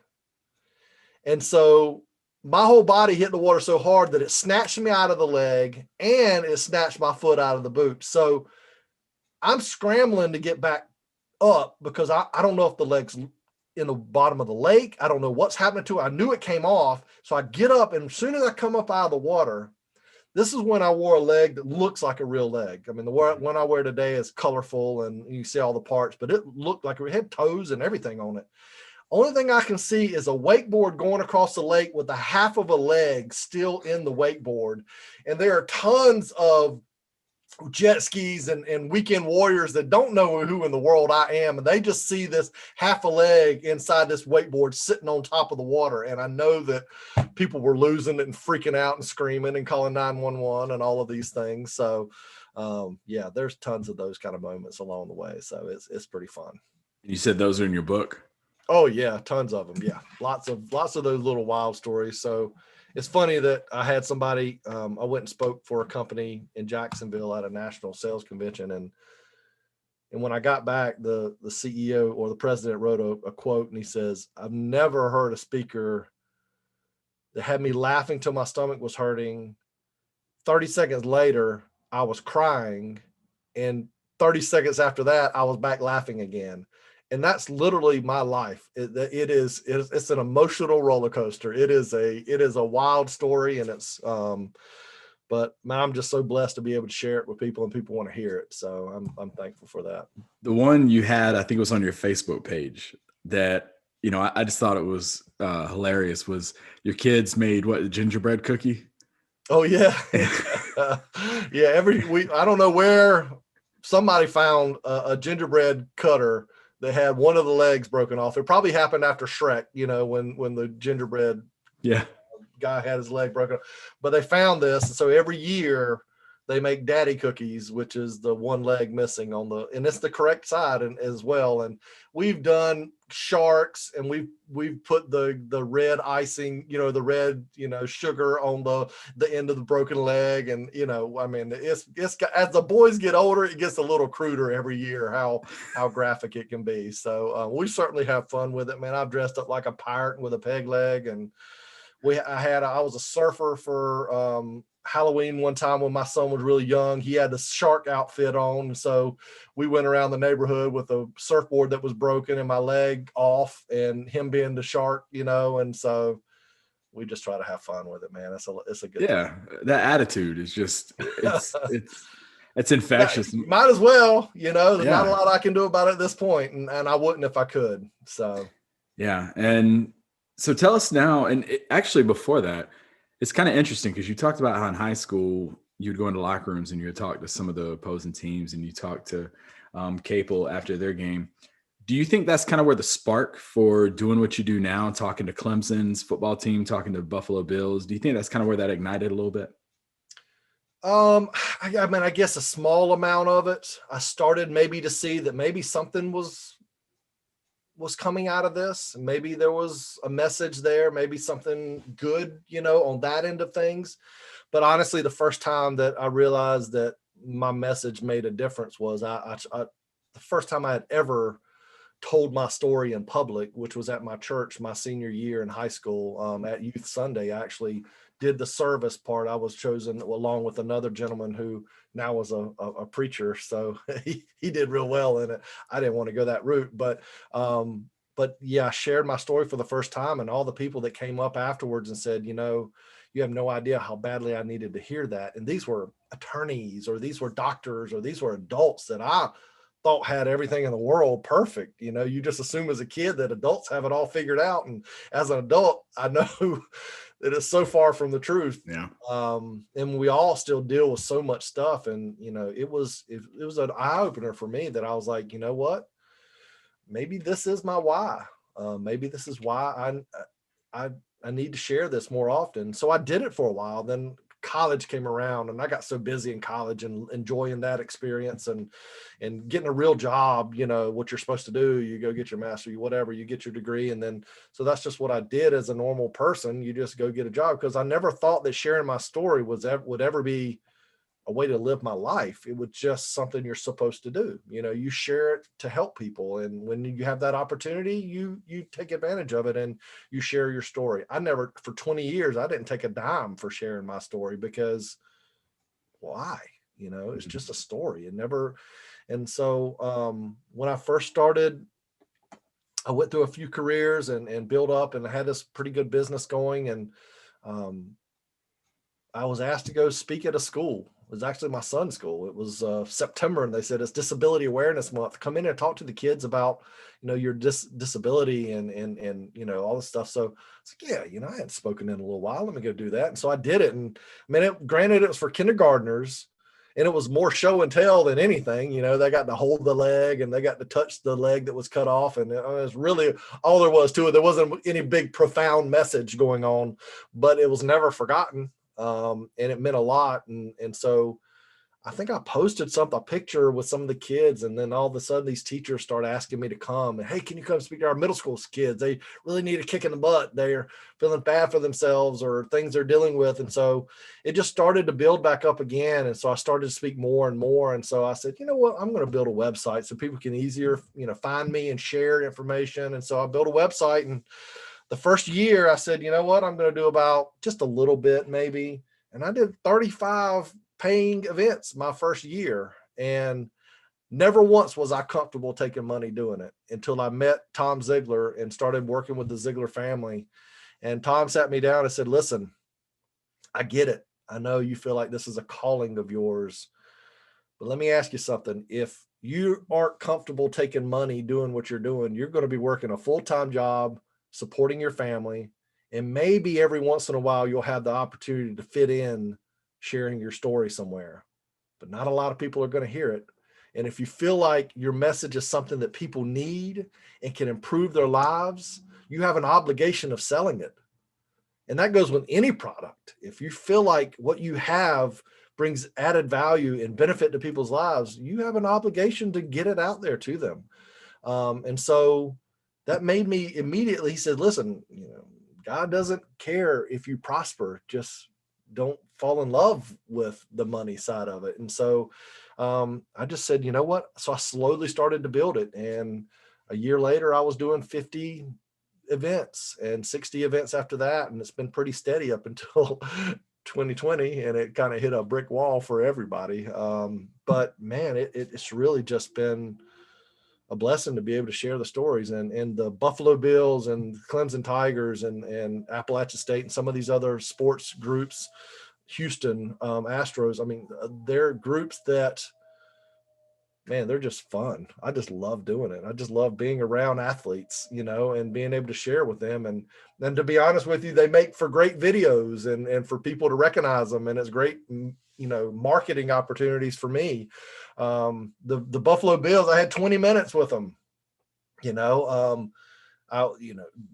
And so my whole body hit the water so hard that it snatched me out of the leg and it snatched my foot out of the boot. So I'm scrambling to get back up because I don't know if the leg's in the bottom of the lake. I don't know what's happening to it. I knew it came off. So I get up, and as soon as I come up out of the water, this is when I wore a leg that looks like a real leg. I mean, the one I wear today is colorful and you see all the parts, but it looked like it had toes and everything on it. Only thing I can see is a wakeboard going across the lake with a half of a leg still in the wakeboard. And there are tons of jet skis and weekend warriors that don't know who in the world I am. And they just see this half a leg inside this wakeboard sitting on top of the water. And I know that people were losing it and freaking out and screaming and calling 911 and all of these things. So yeah, there's tons of those kind of moments along the way. So it's pretty fun. You said those are in your book? Oh yeah, tons of them. Yeah, lots of those little wild stories. So it's funny that I had somebody. I went and spoke for a company in Jacksonville at a national sales convention, and when I got back, the CEO or the president wrote a quote, and he says, "I've never heard a speaker that had me laughing till my stomach was hurting. 30 seconds later, I was crying, and 30 seconds after that, I was back laughing again." And that's literally my life. It's an emotional roller coaster. It is a wild story, and it's but man, I'm just so blessed to be able to share it with people, and people want to hear it. So I'm thankful for that. The one you had, I think it was on your Facebook page, that I just thought it was hilarious. Was your kids made what, a gingerbread cookie? Oh yeah, yeah. Every week, I don't know where somebody found a gingerbread cutter that had one of the legs broken off. It probably happened after Shrek, when the gingerbread guy had his leg broken. But they found this, and so every year they make daddy cookies, which is the one leg missing and it's the correct side as well. And we've done sharks, and we've put the red icing, the red, sugar on the end of the broken leg. And, I mean, it's as the boys get older, it gets a little cruder every year, how graphic it can be. So we certainly have fun with it, man. I've dressed up like a pirate with a peg leg, and I was a surfer for Halloween one time when my son was really young. He had the shark outfit on, and so we went around the neighborhood with a surfboard that was broken and my leg off, and him being the shark, and so we just try to have fun with it, man. It's a good time. That attitude is just it's infectious. Might as well, there's not a lot I can do about it at this point, and I wouldn't if I could. So yeah. And So tell us now, and actually before that, it's kind of interesting because you talked about how in high school you'd go into locker rooms and you would talk to some of the opposing teams and you talked to Capel after their game. Do you think that's kind of where the spark for doing what you do now, talking to Clemson's football team, talking to Buffalo Bills, do you think that's kind of where that ignited a little bit? I mean, I guess a small amount of it. I started maybe to see that maybe something was coming out of this. Maybe there was a message there, maybe something good, on that end of things. But honestly, the first time that I realized that my message made a difference was the first time I had ever told my story in public, which was at my church my senior year in high school, at Youth Sunday. I actually did the service part. I was chosen along with another gentleman who now was a preacher. So he did real well in it. I didn't want to go that route, but yeah, I shared my story for the first time, and all the people that came up afterwards and said, you have no idea how badly I needed to hear that. And these were attorneys, or these were doctors, or these were adults that I thought had everything in the world perfect. You just assume as a kid that adults have it all figured out. And as an adult, I know that it's so far from the truth. Yeah. And we all still deal with so much stuff. And, it was an eye opener for me that I was like, you know what, maybe this is my why. Maybe this is why I need to share this more often. So I did it for a while. Then college came around, and I got so busy in college and enjoying that experience and getting a real job. What you're supposed to do, you go get your master, whatever, you get your degree. And then, so that's just what I did as a normal person. You just go get a job, because I never thought that sharing my story would ever be a way to live my life. It was just something you're supposed to do. You share it to help people. And when you have that opportunity, you take advantage of it and you share your story. For 20 years, I didn't take a dime for sharing my story, because why? It's just a story. And so when I first started, I went through a few careers and built up, and I had this pretty good business going. And I was asked to go speak at a school. It was actually my son's school. It was September, and they said, it's Disability Awareness Month. Come in and talk to the kids about, your disability and all this stuff. So it's like, yeah, I hadn't spoken in a little while. Let me go do that. And so I did it. And I mean, granted, it was for kindergartners, and it was more show and tell than anything. They got to hold the leg, and they got to touch the leg that was cut off. And it was really all there was to it. There wasn't any big profound message going on, but it was never forgotten. And it meant a lot. And so I think I posted a picture with some of the kids, and then all of a sudden these teachers start asking me to come, and, hey, can you come speak to our middle school kids? They really need a kick in the butt. They're feeling bad for themselves or things they're dealing with. And so it just started to build back up again. And so I started to speak more and more. And so I said, you know what, I'm going to build a website so people can easier, find me and share information. And so I built a website, and the first year I said, you know what, I'm going to do about just a little bit maybe. And I did 35 paying events my first year. And never once was I comfortable taking money doing it until I met Tom Ziegler and started working with the Ziegler family. And Tom sat me down and said, listen, I get it. I know you feel like this is a calling of yours, but let me ask you something. If you aren't comfortable taking money doing what you're doing, you're going to be working a full-time job, supporting your family, and maybe every once in a while you'll have the opportunity to fit in sharing your story somewhere, but not a lot of people are going to hear it. And if you feel like your message is something that people need and can improve their lives, you have an obligation of selling it. And that goes with any product. If you feel like what you have brings added value and benefit to people's lives, you have an obligation to get it out there to them. And so that made me immediately, he said, listen, God doesn't care if you prosper, just don't fall in love with the money side of it. And so I just said, you know what? So I slowly started to build it. And a year later, I was doing 50 events and 60 events after that. And it's been pretty steady up until 2020. And it kind of hit a brick wall for everybody. But man, it's really just been a blessing to be able to share the stories. And the Buffalo Bills and Clemson Tigers and Appalachian State and some of these other sports groups, Houston Astros. I mean, they're groups that man, they're just fun. I just love doing it. I just love being around athletes, and being able to share with them. And to be honest with you, they make for great videos and for people to recognize them. And it's great, marketing opportunities for me. The Buffalo Bills, I had 20 minutes with them,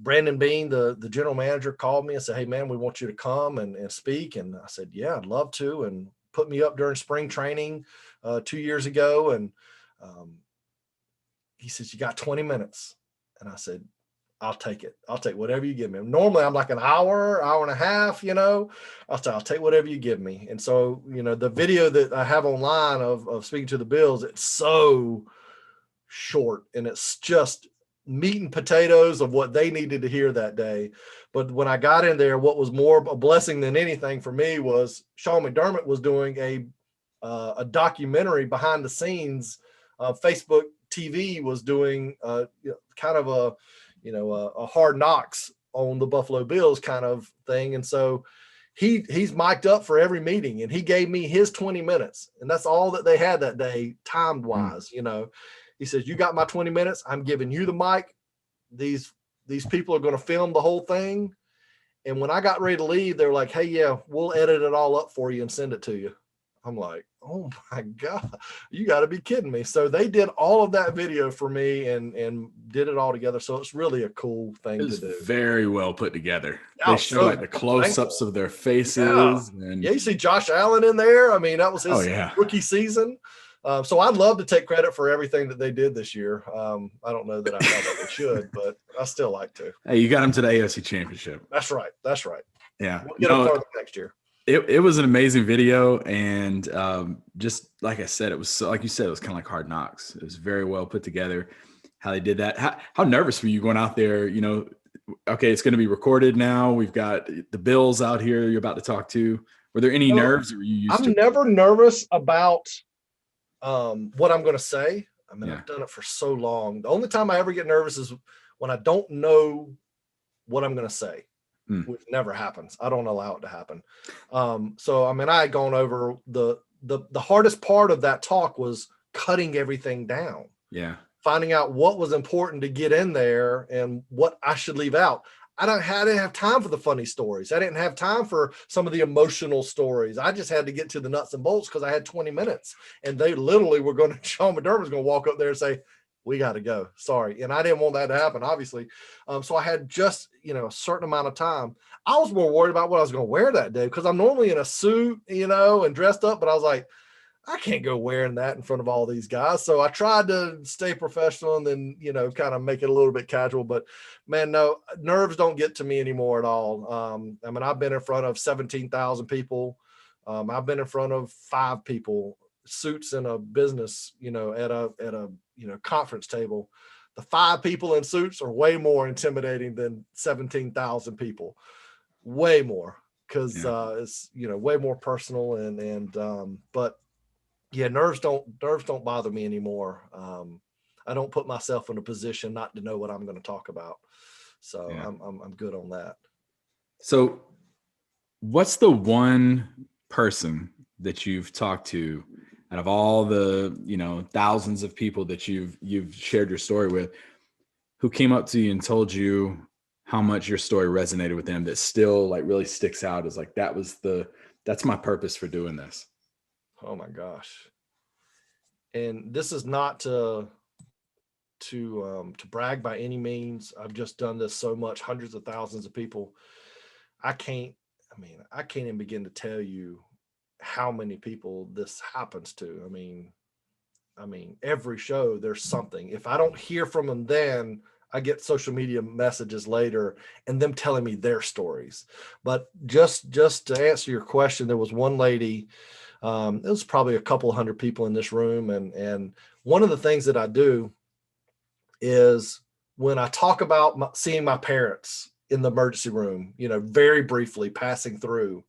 Brandon Bean, the general manager, called me and said, "Hey man, we want you to come and speak." And I said, "Yeah, I'd love to." And put me up during spring training 2 years ago. And um, he says, "You got 20 minutes." And I said, "I'll take it. I'll take whatever you give me." Normally I'm like an hour and a half, I'll say, "I'll take whatever you give me." And so, the video that I have online of speaking to the Bills, it's so short and it's just meat and potatoes of what they needed to hear that day. But when I got in there, what was more a blessing than anything for me was Sean McDermott was doing a documentary behind the scenes. Facebook TV was doing kind of a hard knocks on the Buffalo Bills kind of thing. And so he's mic'd up for every meeting, and he gave me his 20 minutes. And that's all that they had that day, timed wise. He says, "You got my 20 minutes. I'm giving you the mic. These people are going to film the whole thing." And when I got ready to leave, they were like, "Hey, yeah, we'll edit it all up for you and send it to you." I'm like, "Oh my God, you got to be kidding me." So they did all of that video for me and did it all together. So it's really a cool thing to do. Very well put together. I They was show so like the close-ups of their faces. Yeah. And You see Josh Allen in there. I mean, that was oh his yeah. rookie season. So I'd love to take credit for everything that they did this year. I don't know that I probably should, but I still like to. Hey, you got them to the AFC Championship. That's right. That's right. Yeah. We'll get them further next year. It was an amazing video, and just like I said, it was so, like you said, it was kind of like Hard Knocks. It was very well put together. How they did that. How nervous were you going out there? Okay, it's going to be recorded now. We've got the Bills out here. You're about to talk to. Were there any nerves? Or were you used to? I'm never nervous about what I'm going to say. I mean, I've done it for so long. The only time I ever get nervous is when I don't know what I'm going to say. Which never happens. I don't allow it to happen. So, I mean, I had gone over the hardest part of that talk was cutting everything down. Yeah. Finding out what was important to get in there and what I should leave out. I didn't have time for the funny stories. I didn't have time for some of the emotional stories. I just had to get to the nuts and bolts because I had 20 minutes. And they literally were going to, Sean McDermott was going to walk up there and say, "We got to go. Sorry." And I didn't want that to happen, obviously. So I had just, a certain amount of time. I was more worried about what I was going to wear that day because I'm normally in a suit, and dressed up, but I was like, I can't go wearing that in front of all these guys. So I tried to stay professional and then, kind of make it a little bit casual, but man, no, nerves don't get to me anymore at all. I mean, I've been in front of 17,000 people. I've been in front of 5 people, suits in a business, at a conference table. The 5 people in suits are way more intimidating than 17,000 people, way more, because it's, way more personal but yeah, nerves don't bother me anymore. I don't put myself in a position not to know what I'm going to talk about. So I'm good on that. So what's the one person that you've talked to out of all the, thousands of people that you've shared your story with, who came up to you and told you how much your story resonated with them, that still like really sticks out as like, that's my purpose for doing this? Oh my gosh. And this is not to brag by any means. I've just done this so much, hundreds of thousands of people. I can't even begin to tell you how many people this happens to. I mean, every show there's something. If I don't hear from them, then I get social media messages later and them telling me their stories. But just to answer your question, there was one lady, it was probably a couple hundred people in this room. And one of the things that I do is when I talk about seeing my parents in the emergency room, very briefly passing through,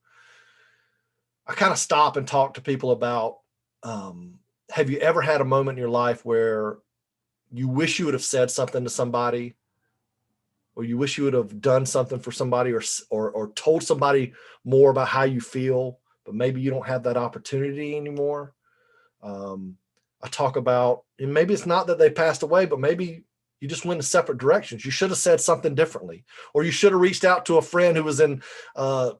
I kind of stop and talk to people about, have you ever had a moment in your life where you wish you would have said something to somebody, or you wish you would have done something for somebody, or told somebody more about how you feel, but maybe you don't have that opportunity anymore? I talk about, and maybe it's not that they passed away, but maybe you just went in separate directions. You should have said something differently, or you should have reached out to a friend who was in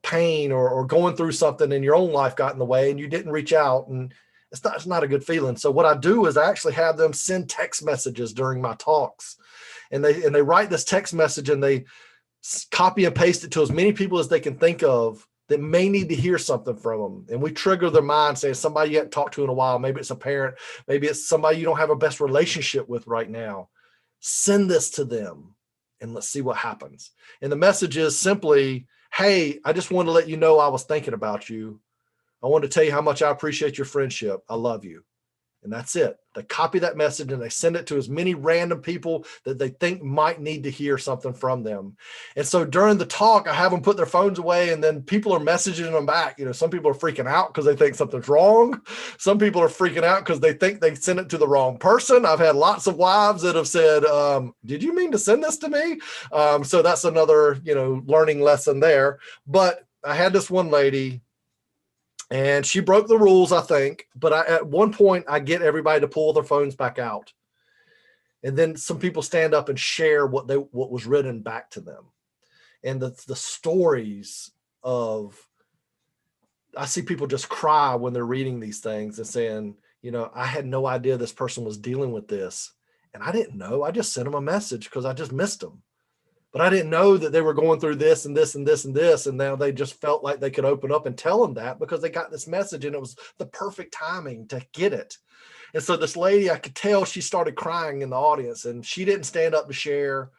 pain or going through something, and your own life got in the way and you didn't reach out. And it's not a good feeling. So what I do is I actually have them send text messages during my talks, and they write this text message and they copy and paste it to as many people as they can think of that may need to hear something from them. And we trigger their mind, saying somebody you haven't talked to in a while. Maybe it's a parent. Maybe it's somebody you don't have a best relationship with right now. Send this to them and let's see what happens. And the message is simply, hey, I just wanted to let you know I was thinking about you. I wanted to tell you how much I appreciate your friendship. I love you. And that's it. They copy that message and they send it to as many random people that they think might need to hear something from them. And so during the talk, I have them put their phones away, and then people are messaging them back. Some people are freaking out because they think something's wrong. Some people are freaking out because they think they sent it to the wrong person. I've had lots of wives that have said, did you mean to send this to me? So that's another, learning lesson there. But I had this one lady, and she broke the rules, I think. But at one point, I get everybody to pull their phones back out. And then some people stand up and share what was written back to them. And the stories of, I see people just cry when they're reading these things and saying, I had no idea this person was dealing with this. And I didn't know. I just sent them a message because I just missed them. But I didn't know that they were going through this and this and this and this. And now they just felt like they could open up and tell them that because they got this message, and it was the perfect timing to get it. And so this lady, I could tell she started crying in the audience, and she didn't stand up to share.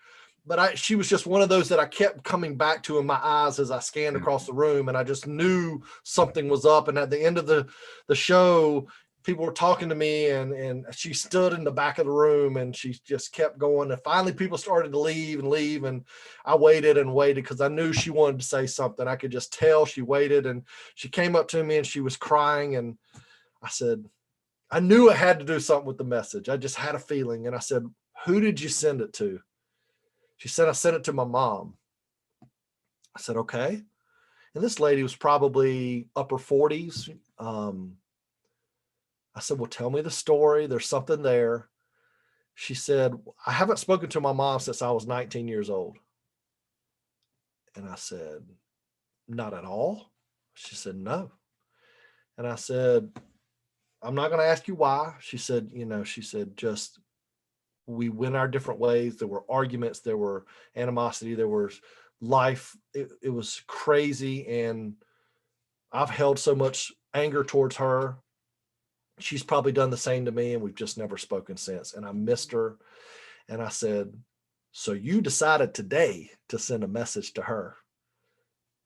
But she was just one of those that I kept coming back to in my eyes as I scanned across the room. And I just knew something was up. And at the end of the show, people were talking to me, and she stood in the back of the room, and she just kept going. And finally people started to leave. And I waited and waited because I knew she wanted to say something. I could just tell she waited, and she came up to me and she was crying. And I said, I knew I had to do something with the message. I just had a feeling. And I said, who did you send it to? She said, I sent it to my mom. I said, okay. And this lady was probably upper 40s. I said, well, tell me the story. There's something there. She said, I haven't spoken to my mom since I was 19 years old. And I said, not at all. She said, no. And I said, I'm not going to ask you why. She said, just we went our different ways. There were arguments, there were animosity, there was life. It was crazy. And I've held so much anger towards her. She's probably done the same to me, and we've just never spoken since. And I missed her. And I said, so you decided today to send a message to her?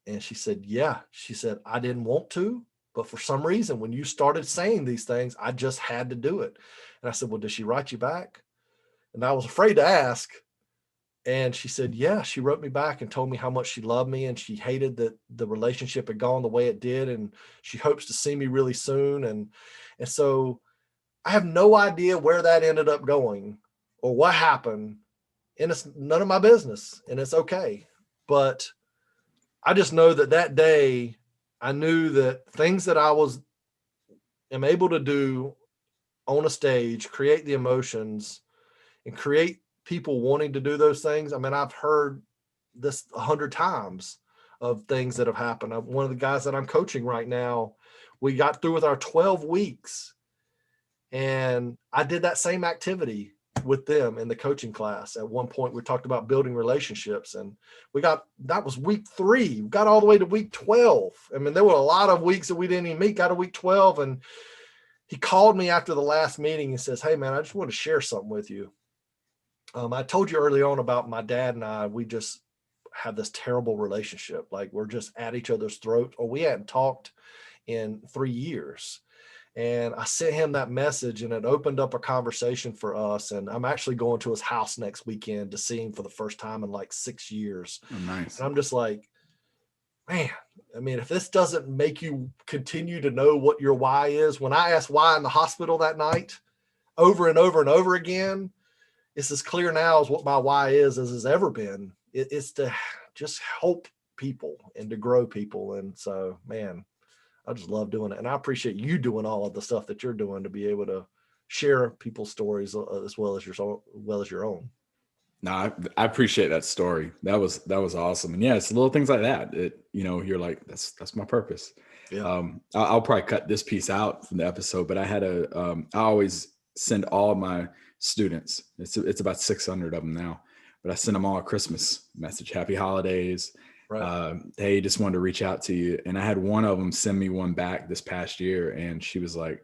And she said, yeah. She said, I didn't want to, but for some reason, when you started saying these things, I just had to do it. And I said, well, did she write you back? And I was afraid to ask. And she said, yeah, she wrote me back and told me how much she loved me, and she hated that the relationship had gone the way it did. And she hopes to see me really soon. And so I have no idea where that ended up going or what happened. And it's none of my business, and it's okay. But I just know that day I knew that things that I am able to do on a stage, create the emotions and create people wanting to do those things. I mean, I've heard this 100 times of things that have happened. One of the guys that I'm coaching right now, we got through with our 12 weeks, and I did that same activity with them in the coaching class. At one point, we talked about building relationships, and that was week 3. We got all the way to week 12. I mean, there were a lot of weeks that we didn't even meet, got to week 12. And he called me after the last meeting and says, hey man, I just want to share something with you. I told you early on about my dad and I, we just have this terrible relationship. Like, we're just at each other's throat, or we hadn't talked in 3 years. And I sent him that message, and it opened up a conversation for us. And I'm actually going to his house next weekend to see him for the first time in like 6 years. Oh, nice. And I'm just like, man, I mean, if this doesn't make you continue to know what your why is, when I asked why in the hospital that night over and over and over again, it's as clear now as what my why is as has ever been. It's to just help people and to grow people. And so, man, I just love doing it. And I appreciate you doing all of the stuff that you're doing to be able to share people's stories as well as your own. No, I appreciate that story. That was awesome. And yeah, it's little things like that. You're like, that's my purpose. Yeah. I'll probably cut this piece out from the episode, but I always send all my students, it's about 600 of them now, but I send them all a Christmas message, happy holidays. Right. Hey, just wanted to reach out to you. And I had one of them send me one back this past year, and she was like,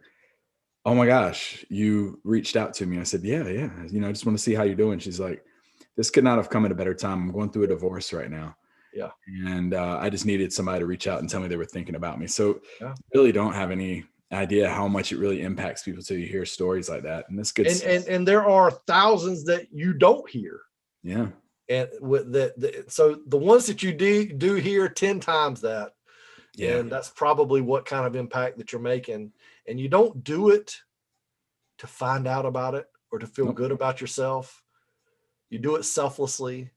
oh my gosh, you reached out to me. I said, yeah. I just want to see how you're doing. She's like, this could not have come at a better time. I'm going through a divorce right now. Yeah. And I just needed somebody to reach out and tell me they were thinking about me. So yeah. Really don't have any idea how much it really impacts people till you hear stories like that. And that's good. And there are thousands that you don't hear. Yeah. And with so the ones that you do hear 10 times that. Yeah. And that's probably what kind of impact that you're making. And you don't do it to find out about it or to feel good about yourself. You do it selflessly,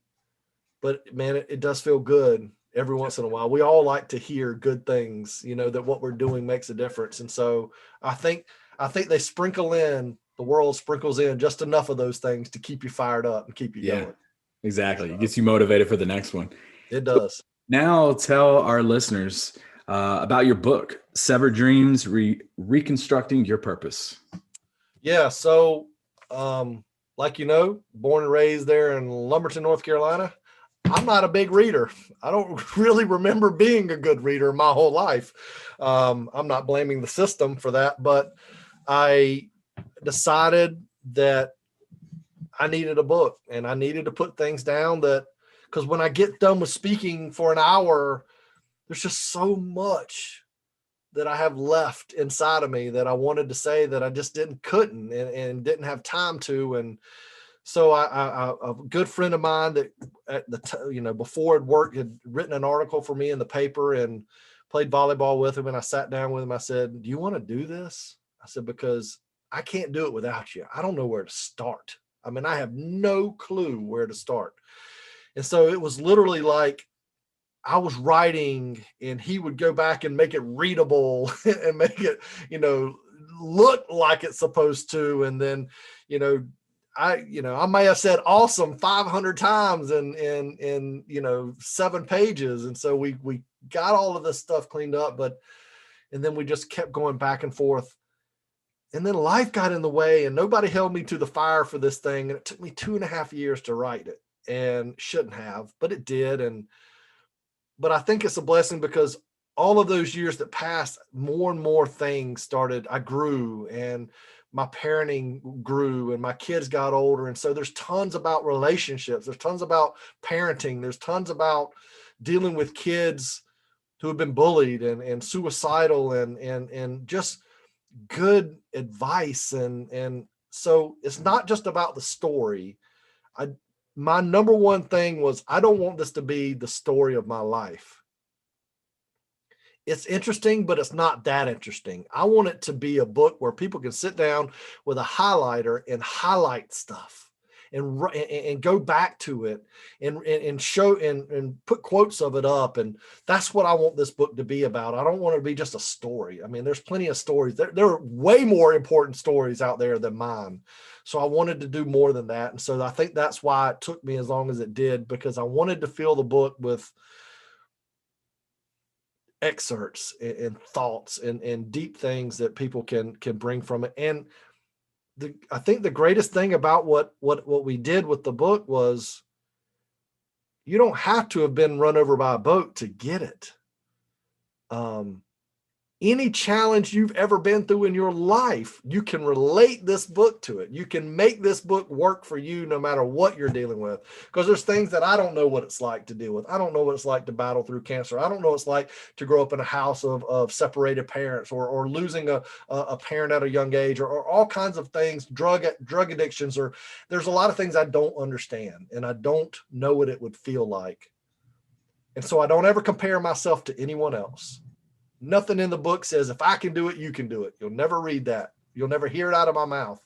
but man, it does feel good every once in a while. We all like to hear good things, that what we're doing makes a difference. And so I think they the world sprinkles in just enough of those things to keep you fired up and keep you going. Exactly. It gets you motivated for the next one. It does. So now tell our listeners about your book, Severed Dreams, Reconstructing Your Purpose. Yeah. So, like, born and raised there in Lumberton, North Carolina, I'm not a big reader. I don't really remember being a good reader my whole life. I'm not blaming the system for that, but I decided that I needed a book and I needed to put things down because when I get done with speaking for an hour, there's just so much that I have left inside of me that I wanted to say that I just couldn't and didn't have time to. And so a good friend of mine that before at work had written an article for me in the paper and played volleyball with him. And I sat down with him. I said, do you want to do this? I said, because I can't do it without you. I don't know where to start. I mean, I have no clue where to start. And so it was literally like, I was writing and he would go back and make it readable and make it, look like it's supposed to. And then, I may have said awesome 500 times in 7 pages. And so we got all of this stuff cleaned up, and then we just kept going back and forth. And then life got in the way and nobody held me to the fire for this thing. And it took me 2.5 years to write it, and shouldn't have, but it did. But I think it's a blessing because all of those years that passed, more and more things started. I grew and my parenting grew and my kids got older. And so there's tons about relationships. There's tons about parenting. There's tons about dealing with kids who have been bullied and suicidal and just good advice. And so it's not just about the story. My number one thing was, I don't want this to be the story of my life. It's interesting, but it's not that interesting. I want it to be a book where people can sit down with a highlighter and highlight stuff and go back to it and show and put quotes of it up. And that's what I want this book to be about. I don't want it to be just a story. I mean, there's plenty of stories. There are way more important stories out there than mine. So I wanted to do more than that. And so I think that's why it took me as long as it did, because I wanted to fill the book with excerpts and thoughts and deep things that people can bring from it. And I think the greatest thing about what we did with the book was, you don't have to have been run over by a boat to get it. Any challenge you've ever been through in your life, you can relate this book to it. You can make this book work for you no matter what you're dealing with. Because there's things that I don't know what it's like to deal with. I don't know what it's like to battle through cancer. I don't know what it's like to grow up in a house of separated parents or losing a parent at a young age or all kinds of things, drug addictions, or there's a lot of things I don't understand and I don't know what it would feel like. And so I don't ever compare myself to anyone else. Nothing in the book says, if I can do it, you can do it. You'll never read that. You'll never hear it out of my mouth.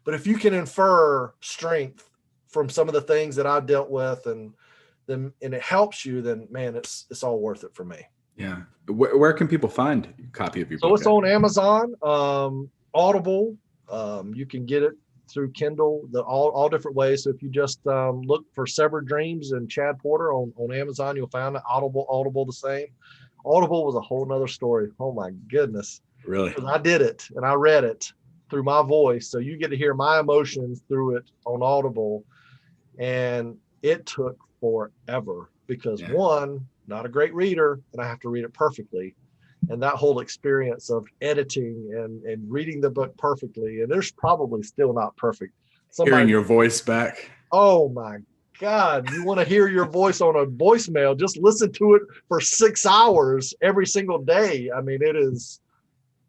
But if you can infer strength from some of the things that I've dealt with and it helps you, then man, it's all worth it for me. Yeah. Where can people find a copy of your book? So it's on Amazon, Audible, You can get it through Kindle, all different ways. So if you just look for Severed Dreams and Chad Porter on Amazon, you'll find it. Audible the same. Audible was a whole nother story. Oh my goodness. Really? Because I did it and I read it through my voice. So you get to hear my emotions through it on Audible. And it took forever because one, not a great reader, and I have to read it perfectly. And that whole experience of editing and reading the book perfectly, and there's probably still not perfect. Hearing your voice back. Oh my God, you want to hear your voice on a voicemail? Just listen to it for 6 hours every single day. I mean, it is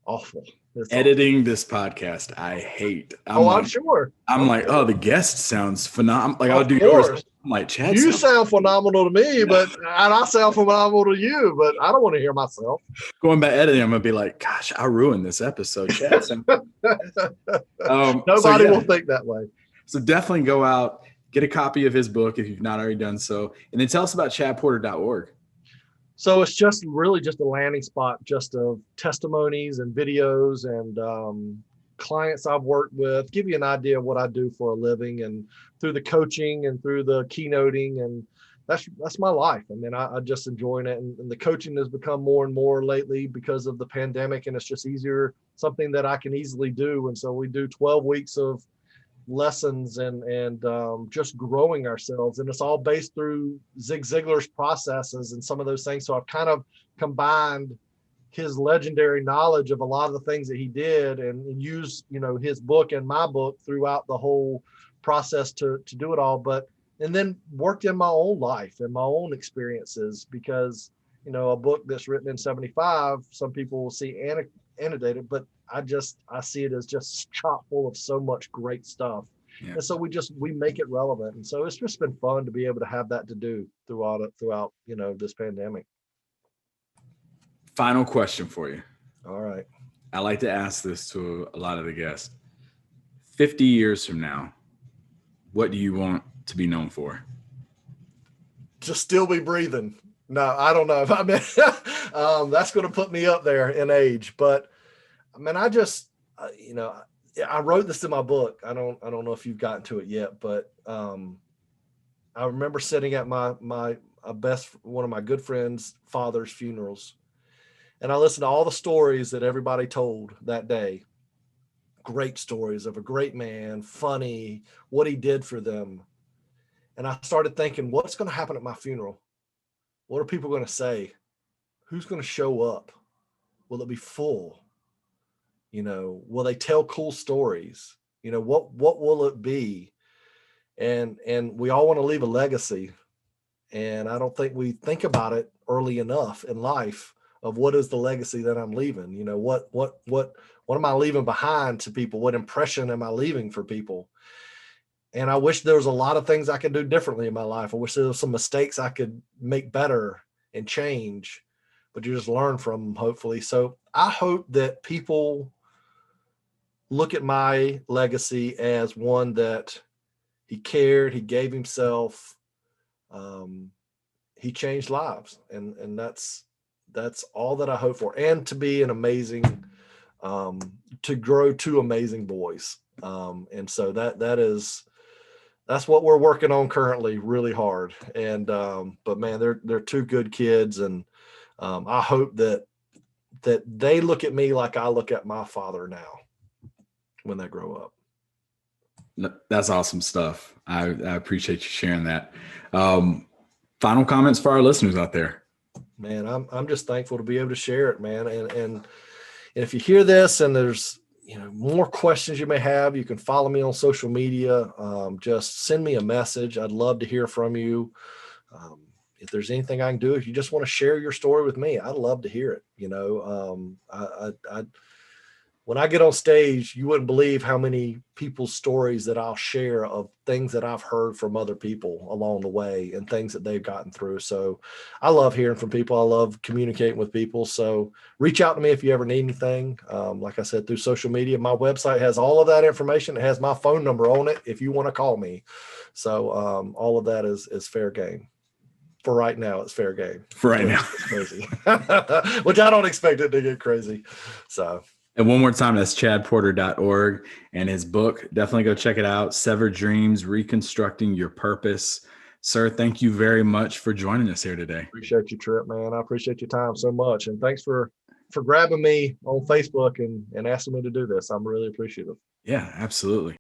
awful. Editing this podcast, I hate. I'm sure. I'm like, oh, the guest sounds phenomenal. Like, I'll do yours. I'm like, Chad, you sound phenomenal to me, but and I sound phenomenal to you, but I don't want to hear myself. Going back editing, I'm gonna be like, gosh, I ruined this episode, Chad. Nobody will think that way. So definitely go out, get a copy of his book if you've not already done so, and then tell us about chadporter.org. So it's just really just a landing spot just of testimonies and videos and clients I've worked with, give you an idea of what I do for a living, and through the coaching and through the keynoting, and that's my life. I mean, I just enjoying it, and the coaching has become more and more lately because of the pandemic, and it's just easier, something that I can easily do. And so we do 12 weeks of lessons and just growing ourselves, and it's all based through Zig Ziglar's processes and some of those things. So I've kind of combined his legendary knowledge of a lot of the things that he did and use, his book and my book throughout the whole process to do it all. And then worked in my own life and my own experiences, because, a book that's written in 75, some people will see annotated, but I see it as just chock full of so much great stuff. Yeah. And so we make it relevant. And so it's just been fun to be able to have that to do throughout, this pandemic. Final question for you. All right. I like to ask this to a lot of the guests. 50 years from now, what do you want to be known for? To still be breathing. No, I don't know. I mean, that's going to put me up there in age, but I mean, I just, I wrote this in my book. I don't know if you've gotten to it yet, but I remember sitting at one of my good friends' father's funerals, and I listened to all the stories that everybody told that day. Great stories of a great man, funny, what he did for them. And I started thinking, what's going to happen at my funeral? What are people going to say? Who's going to show up? Will it be full? Will they tell cool stories? What will it be? And we all want to leave a legacy. And I don't think we think about it early enough in life of what is the legacy that I'm leaving? What am I leaving behind to people? What impression am I leaving for people? And I wish there was a lot of things I could do differently in my life. I wish there was some mistakes I could make better and change, but you just learn from them, hopefully. So I hope that people look at my legacy as one that he cared, he gave himself, he changed lives. And that's all that I hope for. And to be an amazing, to grow two amazing boys. And so that's what we're working on currently, really hard. And, but man, they're two good kids. And, I hope that they look at me like I look at my father now when they grow up. That's awesome stuff. I appreciate you sharing that. Final comments for our listeners out there. Man, I'm just thankful to be able to share it, man. And if you hear this and there's, more questions you may have, you can follow me on social media. Just send me a message. I'd love to hear from you. If there's anything I can do, if you just want to share your story with me, I'd love to hear it. When I get on stage, you wouldn't believe how many people's stories that I'll share of things that I've heard from other people along the way and things that they've gotten through. So I love hearing from people. I love communicating with people. So reach out to me if you ever need anything. Like I said, through social media, my website has all of that information. It has my phone number on it if you want to call me. So all of that is fair game. For right now, it's fair game. For right now. It's crazy. Which I don't expect it to get crazy. So. And one more time, that's chadporter.org, and his book. Definitely go check it out. Severed Dreams, Reconstructing Your Purpose. Sir, thank you very much for joining us here today. Appreciate you, Trip, man. I appreciate your time so much. And thanks for grabbing me on Facebook and asking me to do this. I'm really appreciative. Yeah, absolutely.